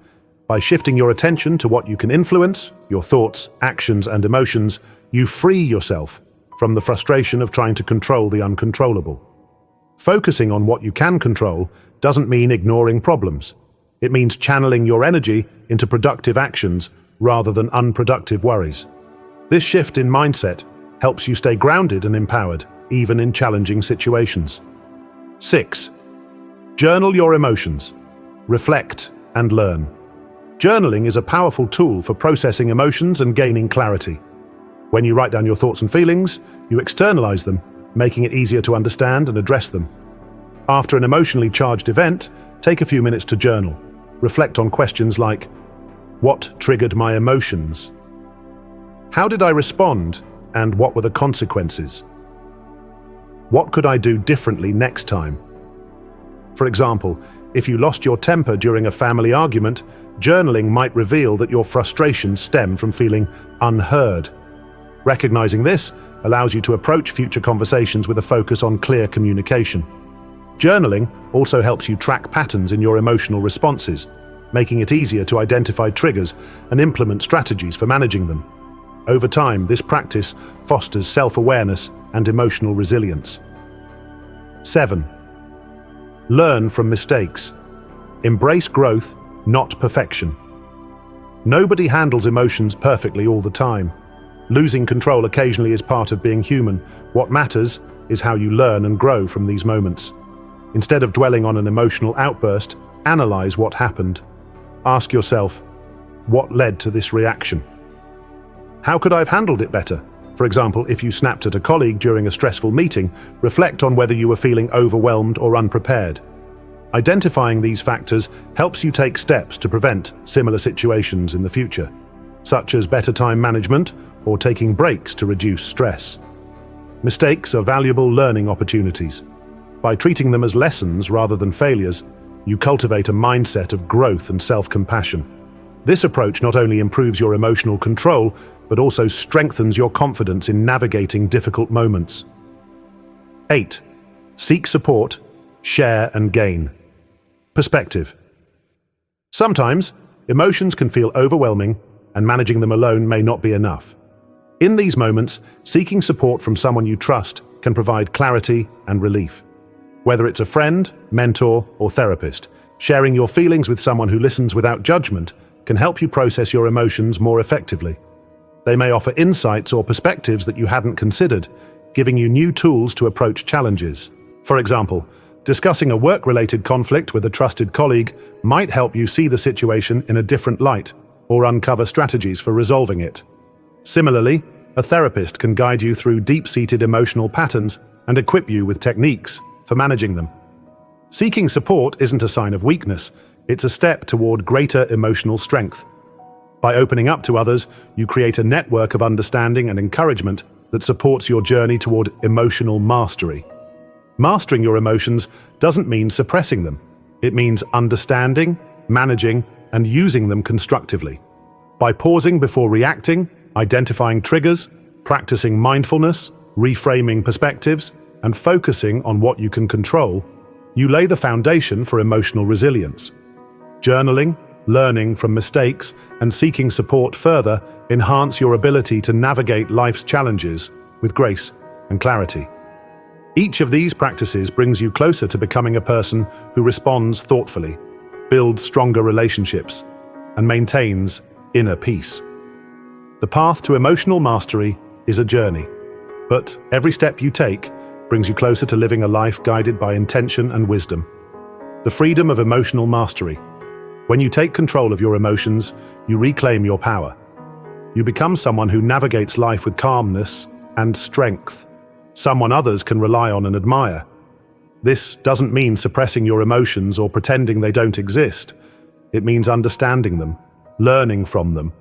By shifting your attention to what you can influence, your thoughts, actions, and emotions, you free yourself from the frustration of trying to control the uncontrollable. Focusing on what you can control doesn't mean ignoring problems. It means channeling your energy into productive actions rather than unproductive worries. This shift in mindset helps you stay grounded and empowered, even in challenging situations. 6. Journal your emotions. Reflect and learn. Journaling is a powerful tool for processing emotions and gaining clarity. When you write down your thoughts and feelings, you externalize them, making it easier to understand and address them. After an emotionally charged event, take a few minutes to journal. Reflect on questions like, what triggered my emotions? How did I respond, and what were the consequences? What could I do differently next time? For example, if you lost your temper during a family argument, journaling might reveal that your frustrations stem from feeling unheard. Recognizing this allows you to approach future conversations with a focus on clear communication. Journaling also helps you track patterns in your emotional responses, making it easier to identify triggers and implement strategies for managing them. Over time, this practice fosters self-awareness and emotional resilience. 7. Learn from mistakes. Embrace growth, not perfection. Nobody handles emotions perfectly all the time. Losing control occasionally is part of being human. What matters is how you learn and grow from these moments. Instead of dwelling on an emotional outburst, analyze what happened. Ask yourself, what led to this reaction? How could I have handled it better? For example, if you snapped at a colleague during a stressful meeting, reflect on whether you were feeling overwhelmed or unprepared. Identifying these factors helps you take steps to prevent similar situations in the future, such as better time management or taking breaks to reduce stress. Mistakes are valuable learning opportunities. By treating them as lessons rather than failures, you cultivate a mindset of growth and self-compassion. This approach not only improves your emotional control, but also strengthens your confidence in navigating difficult moments. 8. Seek support, share and gain. Perspective. Sometimes, emotions can feel overwhelming, and managing them alone may not be enough. In these moments, seeking support from someone you trust can provide clarity and relief. Whether it's a friend, mentor, or therapist, sharing your feelings with someone who listens without judgment can help you process your emotions more effectively. They may offer insights or perspectives that you hadn't considered, giving you new tools to approach challenges. For example, discussing a work-related conflict with a trusted colleague might help you see the situation in a different light or uncover strategies for resolving it. Similarly, a therapist can guide you through deep-seated emotional patterns and equip you with techniques for managing them. Seeking support isn't a sign of weakness, it's a step toward greater emotional strength. By opening up to others, you create a network of understanding and encouragement that supports your journey toward emotional mastery. Mastering your emotions doesn't mean suppressing them. It means understanding, managing, and using them constructively. By pausing before reacting, identifying triggers, practicing mindfulness, reframing perspectives, and focusing on what you can control, you lay the foundation for emotional resilience. Journaling, learning from mistakes, and seeking support further enhance your ability to navigate life's challenges with grace and clarity. Each of these practices brings you closer to becoming a person who responds thoughtfully, builds stronger relationships, and maintains inner peace. The path to emotional mastery is a journey, but every step you take brings you closer to living a life guided by intention and wisdom. The freedom of emotional mastery. When you take control of your emotions, you reclaim your power. You become someone who navigates life with calmness and strength, someone others can rely on and admire. This doesn't mean suppressing your emotions or pretending they don't exist. It means understanding them, learning from them,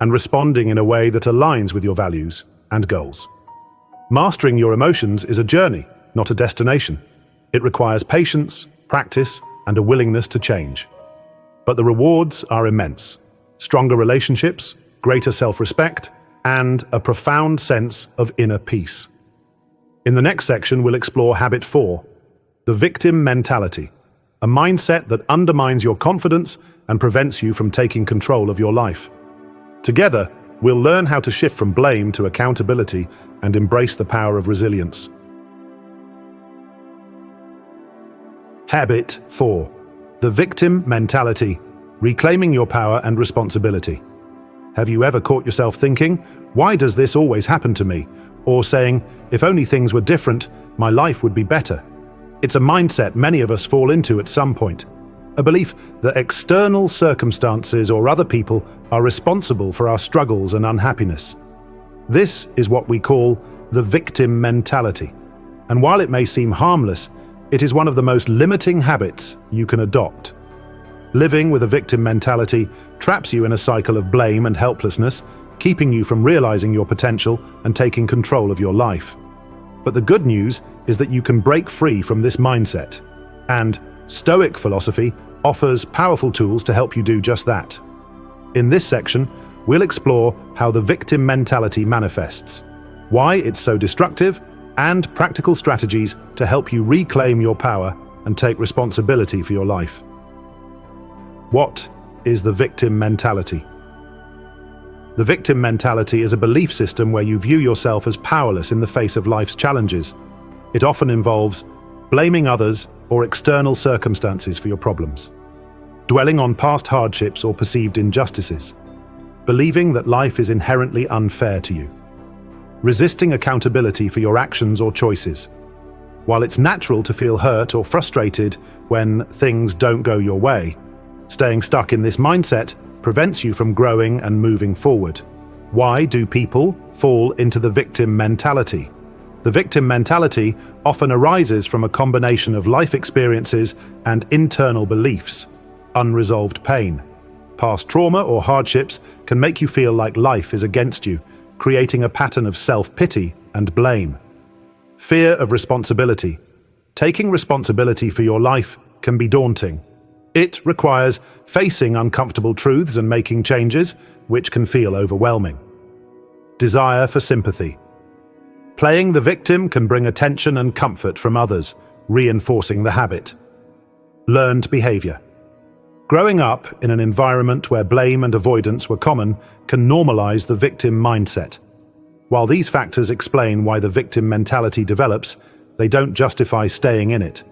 and responding in a way that aligns with your values and goals. Mastering your emotions is a journey, not a destination. It requires patience, practice, and a willingness to change. But the rewards are immense. Stronger relationships, greater self-respect, and a profound sense of inner peace. In the next section, we'll explore habit 4, the victim mentality, a mindset that undermines your confidence and prevents you from taking control of your life. Together, we'll learn how to shift from blame to accountability and embrace the power of resilience. Habit 4. The victim mentality, reclaiming your power and responsibility. Have you ever caught yourself thinking, "Why does this always happen to me?" Or saying, "If only things were different, my life would be better." It's a mindset many of us fall into at some point. A belief that external circumstances or other people are responsible for our struggles and unhappiness. This is what we call the victim mentality. And while it may seem harmless, it is one of the most limiting habits you can adopt. Living with a victim mentality traps you in a cycle of blame and helplessness, keeping you from realizing your potential and taking control of your life. But the good news is that you can break free from this mindset. And Stoic philosophy offers powerful tools to help you do just that. In this section, we'll explore how the victim mentality manifests, why it's so destructive, and practical strategies to help you reclaim your power and take responsibility for your life. What is the victim mentality? The victim mentality is a belief system where you view yourself as powerless in the face of life's challenges. It often involves blaming others or external circumstances for your problems, dwelling on past hardships or perceived injustices, believing that life is inherently unfair to you, resisting accountability for your actions or choices. While it's natural to feel hurt or frustrated when things don't go your way, staying stuck in this mindset prevents you from growing and moving forward. Why do people fall into the victim mentality? The victim mentality often arises from a combination of life experiences and internal beliefs. Unresolved pain, past trauma or hardships can make you feel like life is against you, creating a pattern of self-pity and blame. Fear of responsibility. Taking responsibility for your life can be daunting. It requires facing uncomfortable truths and making changes, which can feel overwhelming. Desire for sympathy. Playing the victim can bring attention and comfort from others, reinforcing the habit. Learned behavior. Growing up in an environment where blame and avoidance were common can normalize the victim mindset. While these factors explain why the victim mentality develops, they don't justify staying in it.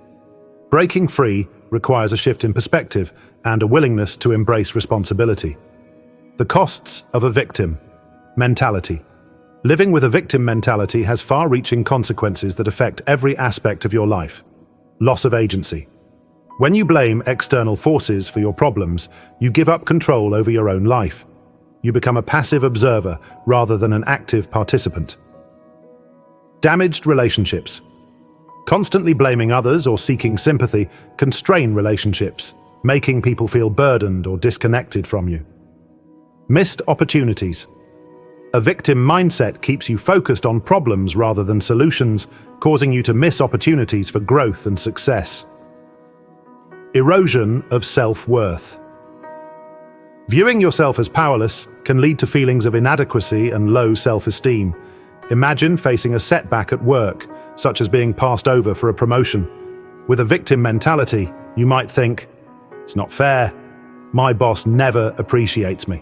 Breaking free requires a shift in perspective and a willingness to embrace responsibility. The costs of a victim mentality. Living with a victim mentality has far-reaching consequences that affect every aspect of your life. Loss of agency. When you blame external forces for your problems, you give up control over your own life. You become a passive observer rather than an active participant. Damaged relationships. Constantly blaming others or seeking sympathy can strain relationships, making people feel burdened or disconnected from you. Missed opportunities. A victim mindset keeps you focused on problems rather than solutions, causing you to miss opportunities for growth and success. Erosion of self-worth. Viewing yourself as powerless can lead to feelings of inadequacy and low self-esteem. Imagine facing a setback at work, such as being passed over for a promotion. With a victim mentality, you might think, "It's not fair. My boss never appreciates me."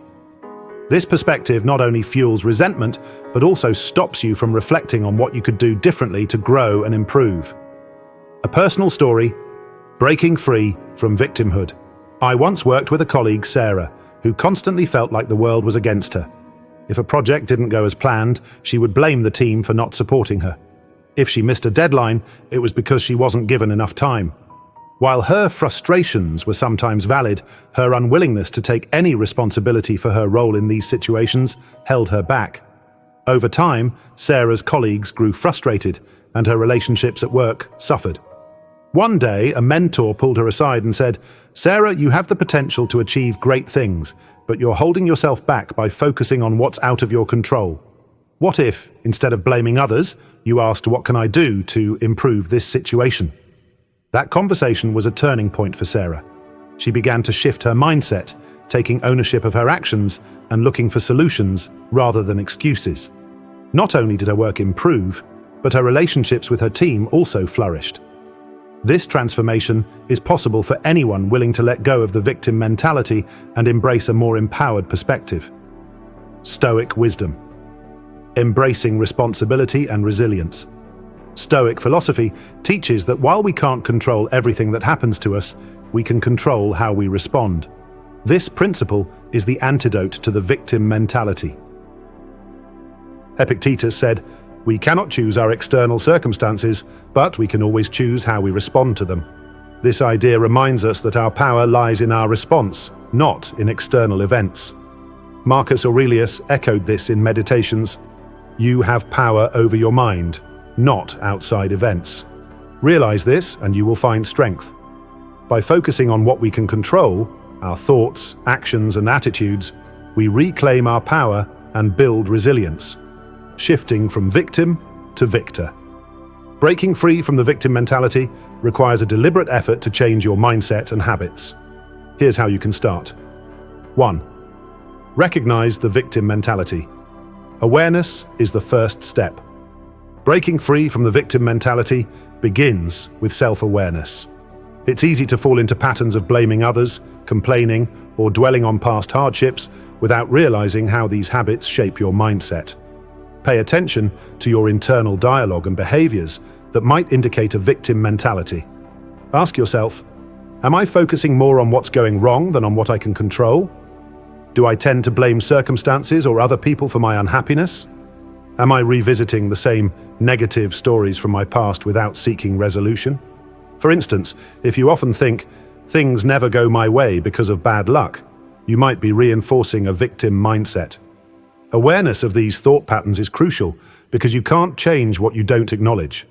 This perspective not only fuels resentment, but also stops you from reflecting on what you could do differently to grow and improve. A personal story, breaking free from victimhood. I once worked with a colleague, Sarah, who constantly felt like the world was against her. If a project didn't go as planned, she would blame the team for not supporting her. If she missed a deadline, it was because she wasn't given enough time. While her frustrations were sometimes valid, her unwillingness to take any responsibility for her role in these situations held her back. Over time, Sarah's colleagues grew frustrated, and her relationships at work suffered. One day, a mentor pulled her aside and said, "Sarah, you have the potential to achieve great things, but you're holding yourself back by focusing on what's out of your control. What if, instead of blaming others, you asked, 'What can I do to improve this situation?'" That conversation was a turning point for Sarah. She began to shift her mindset, taking ownership of her actions and looking for solutions rather than excuses. Not only did her work improve, but her relationships with her team also flourished. This transformation is possible for anyone willing to let go of the victim mentality and embrace a more empowered perspective. Stoic wisdom. Embracing responsibility and resilience. Stoic philosophy teaches that while we can't control everything that happens to us, we can control how we respond. This principle is the antidote to the victim mentality. Epictetus said, "We cannot choose our external circumstances, but we can always choose how we respond to them." This idea reminds us that our power lies in our response, not in external events. Marcus Aurelius echoed this in Meditations. "You have power over your mind, not outside events." Realize this and you will find strength. By focusing on what we can control, our thoughts, actions, and attitudes, we reclaim our power and build resilience, shifting from victim to victor. Breaking free from the victim mentality requires a deliberate effort to change your mindset and habits. Here's how you can start. 1. Recognize the victim mentality. Awareness is the first step. Breaking free from the victim mentality begins with self-awareness. It's easy to fall into patterns of blaming others, complaining, or dwelling on past hardships without realizing how these habits shape your mindset. Pay attention to your internal dialogue and behaviors that might indicate a victim mentality. Ask yourself, am I focusing more on what's going wrong than on what I can control? Do I tend to blame circumstances or other people for my unhappiness? Am I revisiting the same negative stories from my past without seeking resolution? For instance, if you often think, things never go my way because of bad luck, you might be reinforcing a victim mindset. Awareness of these thought patterns is crucial because you can't change what you don't acknowledge.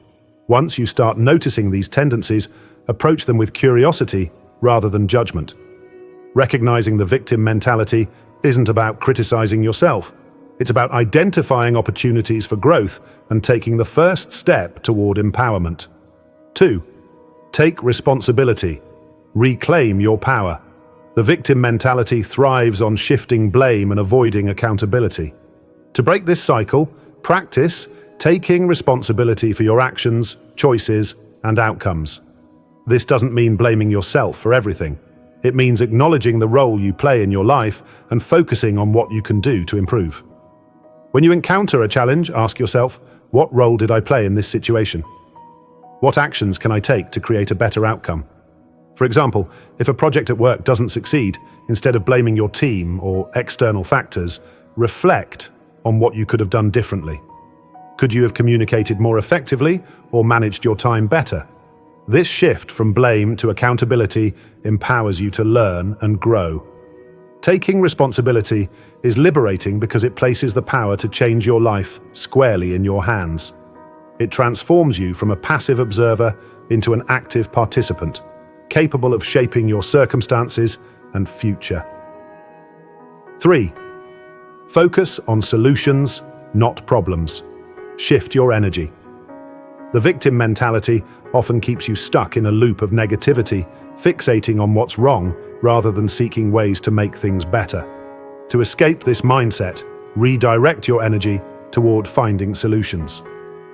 Once you start noticing these tendencies, approach them with curiosity rather than judgment. Recognizing the victim mentality isn't about criticizing yourself. It's about identifying opportunities for growth and taking the first step toward empowerment. 2. Take responsibility. Reclaim your power. The victim mentality thrives on shifting blame and avoiding accountability. To break this cycle, practice taking responsibility for your actions, choices, and outcomes. This doesn't mean blaming yourself for everything. It means acknowledging the role you play in your life and focusing on what you can do to improve. When you encounter a challenge, ask yourself, what role did I play in this situation? What actions can I take to create a better outcome? For example, if a project at work doesn't succeed, instead of blaming your team or external factors, reflect on what you could have done differently. Could you have communicated more effectively or managed your time better? This shift from blame to accountability empowers you to learn and grow. Taking responsibility is liberating because it places the power to change your life squarely in your hands. It transforms you from a passive observer into an active participant, capable of shaping your circumstances and future. 3. Focus on solutions, not problems. Shift your energy. The victim mentality often keeps you stuck in a loop of negativity, fixating on what's wrong rather than seeking ways to make things better. To escape this mindset, redirect your energy toward finding solutions.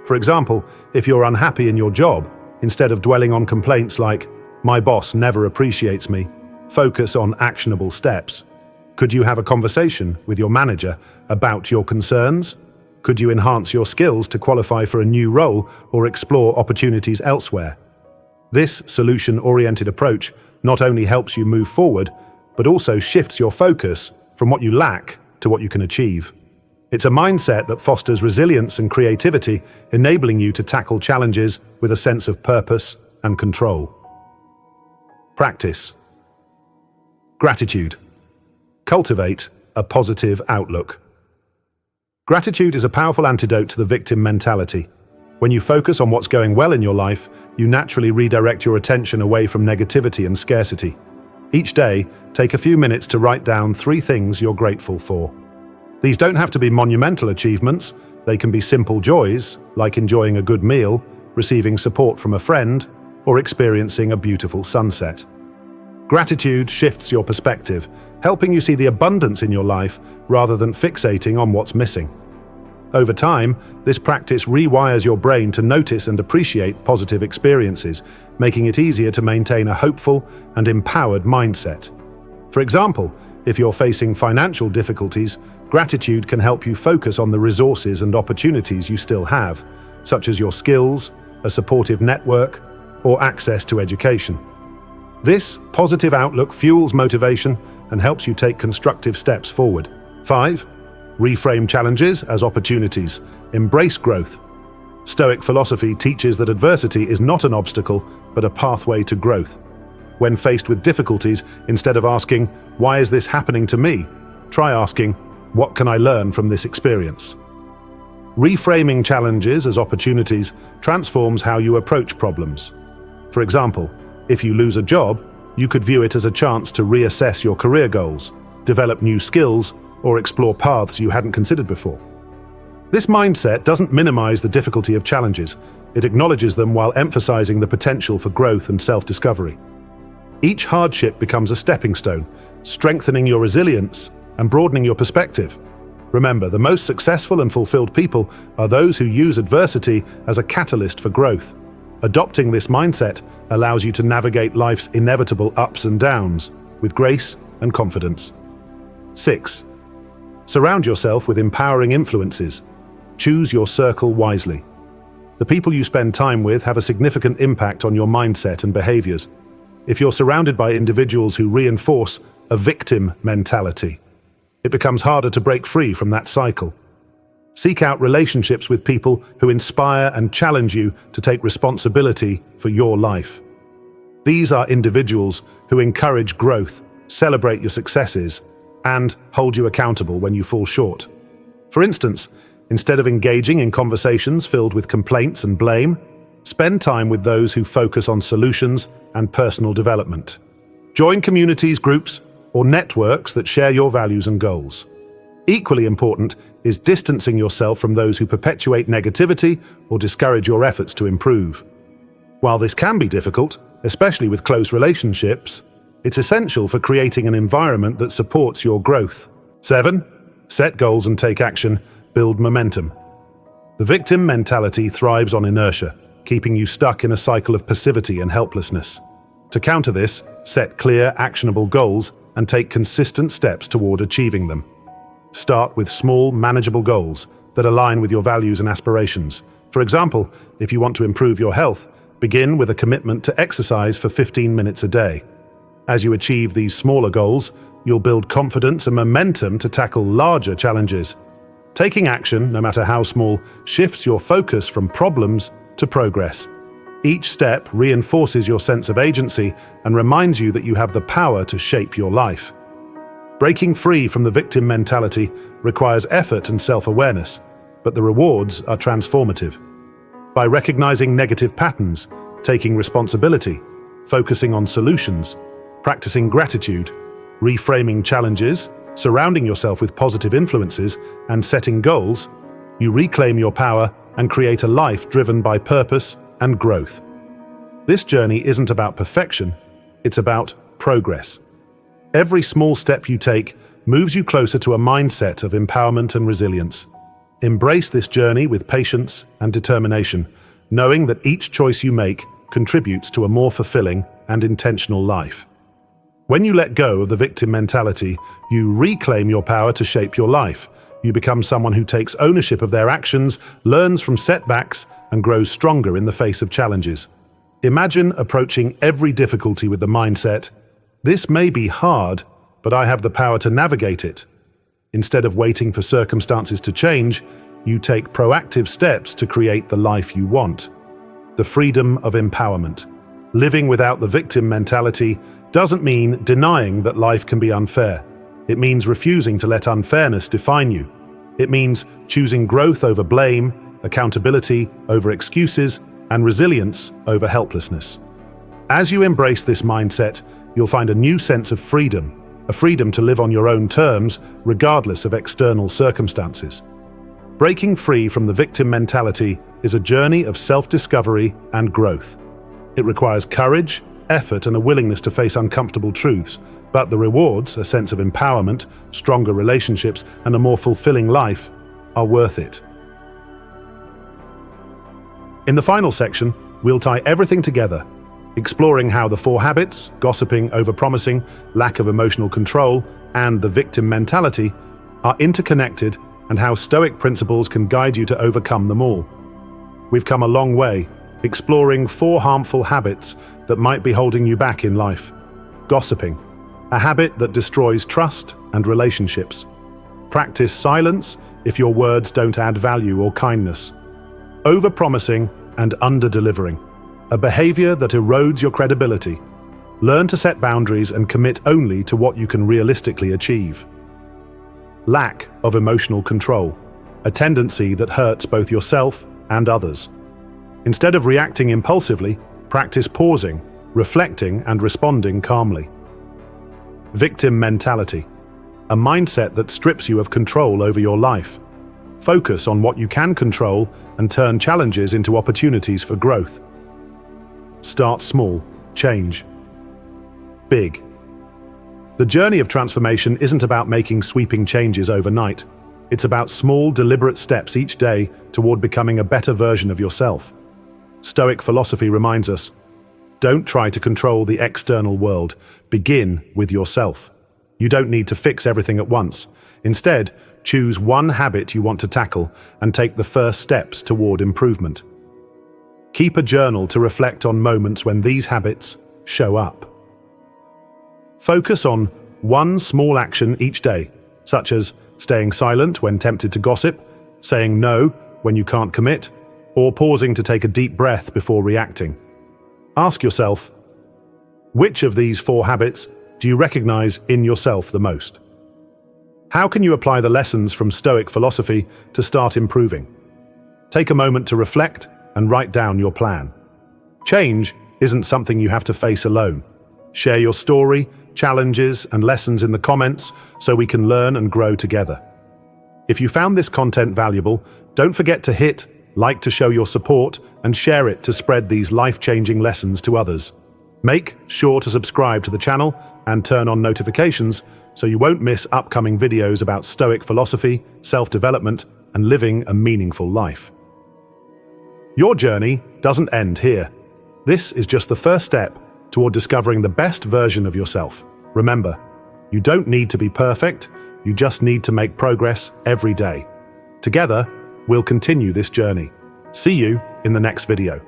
For example, if you're unhappy in your job, instead of dwelling on complaints like, "My boss never appreciates me," focus on actionable steps. Could you have a conversation with your manager about your concerns? Could you enhance your skills to qualify for a new role or explore opportunities elsewhere? This solution-oriented approach not only helps you move forward, but also shifts your focus from what you lack to what you can achieve. It's a mindset that fosters resilience and creativity, enabling you to tackle challenges with a sense of purpose and control. Practice. Gratitude. Cultivate a positive outlook. Gratitude is a powerful antidote to the victim mentality. When you focus on what's going well in your life, you naturally redirect your attention away from negativity and scarcity. Each day, take a few minutes to write down 3 things you're grateful for. These don't have to be monumental achievements. They can be simple joys, like enjoying a good meal, receiving support from a friend, or experiencing a beautiful sunset. Gratitude shifts your perspective, helping you see the abundance in your life rather than fixating on what's missing. Over time, this practice rewires your brain to notice and appreciate positive experiences, making it easier to maintain a hopeful and empowered mindset. For example, if you're facing financial difficulties, gratitude can help you focus on the resources and opportunities you still have, such as your skills, a supportive network, or access to education. This positive outlook fuels motivation and helps you take constructive steps forward. 5. Reframe challenges as opportunities. Embrace growth. Stoic philosophy teaches that adversity is not an obstacle, but a pathway to growth. When faced with difficulties, instead of asking, "Why is this happening to me?" try asking, "What can I learn from this experience?" Reframing challenges as opportunities transforms how you approach problems. For example, if you lose a job, you could view it as a chance to reassess your career goals, develop new skills, or explore paths you hadn't considered before. This mindset doesn't minimize the difficulty of challenges. It acknowledges them while emphasizing the potential for growth and self-discovery. Each hardship becomes a stepping stone, strengthening your resilience and broadening your perspective. Remember, the most successful and fulfilled people are those who use adversity as a catalyst for growth. Adopting this mindset allows you to navigate life's inevitable ups and downs with grace and confidence. 6. Surround yourself with empowering influences. Choose your circle wisely. The people you spend time with have a significant impact on your mindset and behaviors. If you're surrounded by individuals who reinforce a victim mentality, it becomes harder to break free from that cycle. Seek out relationships with people who inspire and challenge you to take responsibility for your life. These are individuals who encourage growth, celebrate your successes, and hold you accountable when you fall short. For instance, instead of engaging in conversations filled with complaints and blame, spend time with those who focus on solutions and personal development. Join communities, groups, or networks that share your values and goals. Equally important is distancing yourself from those who perpetuate negativity or discourage your efforts to improve. While this can be difficult, especially with close relationships, it's essential for creating an environment that supports your growth. 7. Set goals and take action. Build momentum. The victim mentality thrives on inertia, keeping you stuck in a cycle of passivity and helplessness. To counter this, set clear, actionable goals and take consistent steps toward achieving them. Start with small, manageable goals that align with your values and aspirations. For example, if you want to improve your health, begin with a commitment to exercise for 15 minutes a day. As you achieve these smaller goals, you'll build confidence and momentum to tackle larger challenges. Taking action, no matter how small, shifts your focus from problems to progress. Each step reinforces your sense of agency and reminds you that you have the power to shape your life. Breaking free from the victim mentality requires effort and self-awareness, but the rewards are transformative. By recognizing negative patterns, taking responsibility, focusing on solutions, practicing gratitude, reframing challenges, surrounding yourself with positive influences, and setting goals, you reclaim your power and create a life driven by purpose and growth. This journey isn't about perfection, it's about progress. Every small step you take moves you closer to a mindset of empowerment and resilience. Embrace this journey with patience and determination, knowing that each choice you make contributes to a more fulfilling and intentional life. When you let go of the victim mentality, you reclaim your power to shape your life. You become someone who takes ownership of their actions, learns from setbacks, and grows stronger in the face of challenges. Imagine approaching every difficulty with the mindset, "This may be hard, but I have the power to navigate it." Instead of waiting for circumstances to change, you take proactive steps to create the life you want. The freedom of empowerment. Living without the victim mentality doesn't mean denying that life can be unfair. It means refusing to let unfairness define you. It means choosing growth over blame, accountability over excuses, and resilience over helplessness. As you embrace this mindset, you'll find a new sense of freedom, a freedom to live on your own terms, regardless of external circumstances. Breaking free from the victim mentality is a journey of self-discovery and growth. It requires courage, effort, and a willingness to face uncomfortable truths, but the rewards, a sense of empowerment, stronger relationships, and a more fulfilling life, are worth it. In the final section, we'll tie everything together, exploring how the 4 habits, gossiping, overpromising, lack of emotional control, and the victim mentality are interconnected and how Stoic principles can guide you to overcome them all. We've come a long way, exploring 4 harmful habits that might be holding you back in life. Gossiping, a habit that destroys trust and relationships. Practice silence if your words don't add value or kindness. Overpromising and under-delivering, a behavior that erodes your credibility. Learn to set boundaries and commit only to what you can realistically achieve. Lack of emotional control, a tendency that hurts both yourself and others. Instead of reacting impulsively, practice pausing, reflecting, and responding calmly. Victim mentality, a mindset that strips you of control over your life. Focus on what you can control and turn challenges into opportunities for growth. Start small, change big. The journey of transformation isn't about making sweeping changes overnight. It's about small, deliberate steps each day toward becoming a better version of yourself. Stoic philosophy reminds us, don't try to control the external world. Begin with yourself. You don't need to fix everything at once. Instead, choose one habit you want to tackle and take the first steps toward improvement. Keep a journal to reflect on moments when these habits show up. Focus on one small action each day, such as staying silent when tempted to gossip, saying no when you can't commit, or pausing to take a deep breath before reacting. Ask yourself, which of these 4 habits do you recognize in yourself the most? How can you apply the lessons from Stoic philosophy to start improving? Take a moment to reflect and write down your plan. Change isn't something you have to face alone. Share your story, challenges, and lessons in the comments so we can learn and grow together. If you found this content valuable, don't forget to hit like to show your support and share it to spread these life-changing lessons to others. Make sure to subscribe to the channel and turn on notifications so you won't miss upcoming videos about Stoic philosophy, self-development, and living a meaningful life. Your journey doesn't end here. This is just the first step toward discovering the best version of yourself. Remember, you don't need to be perfect, you just need to make progress every day. Together, we'll continue this journey. See you in the next video.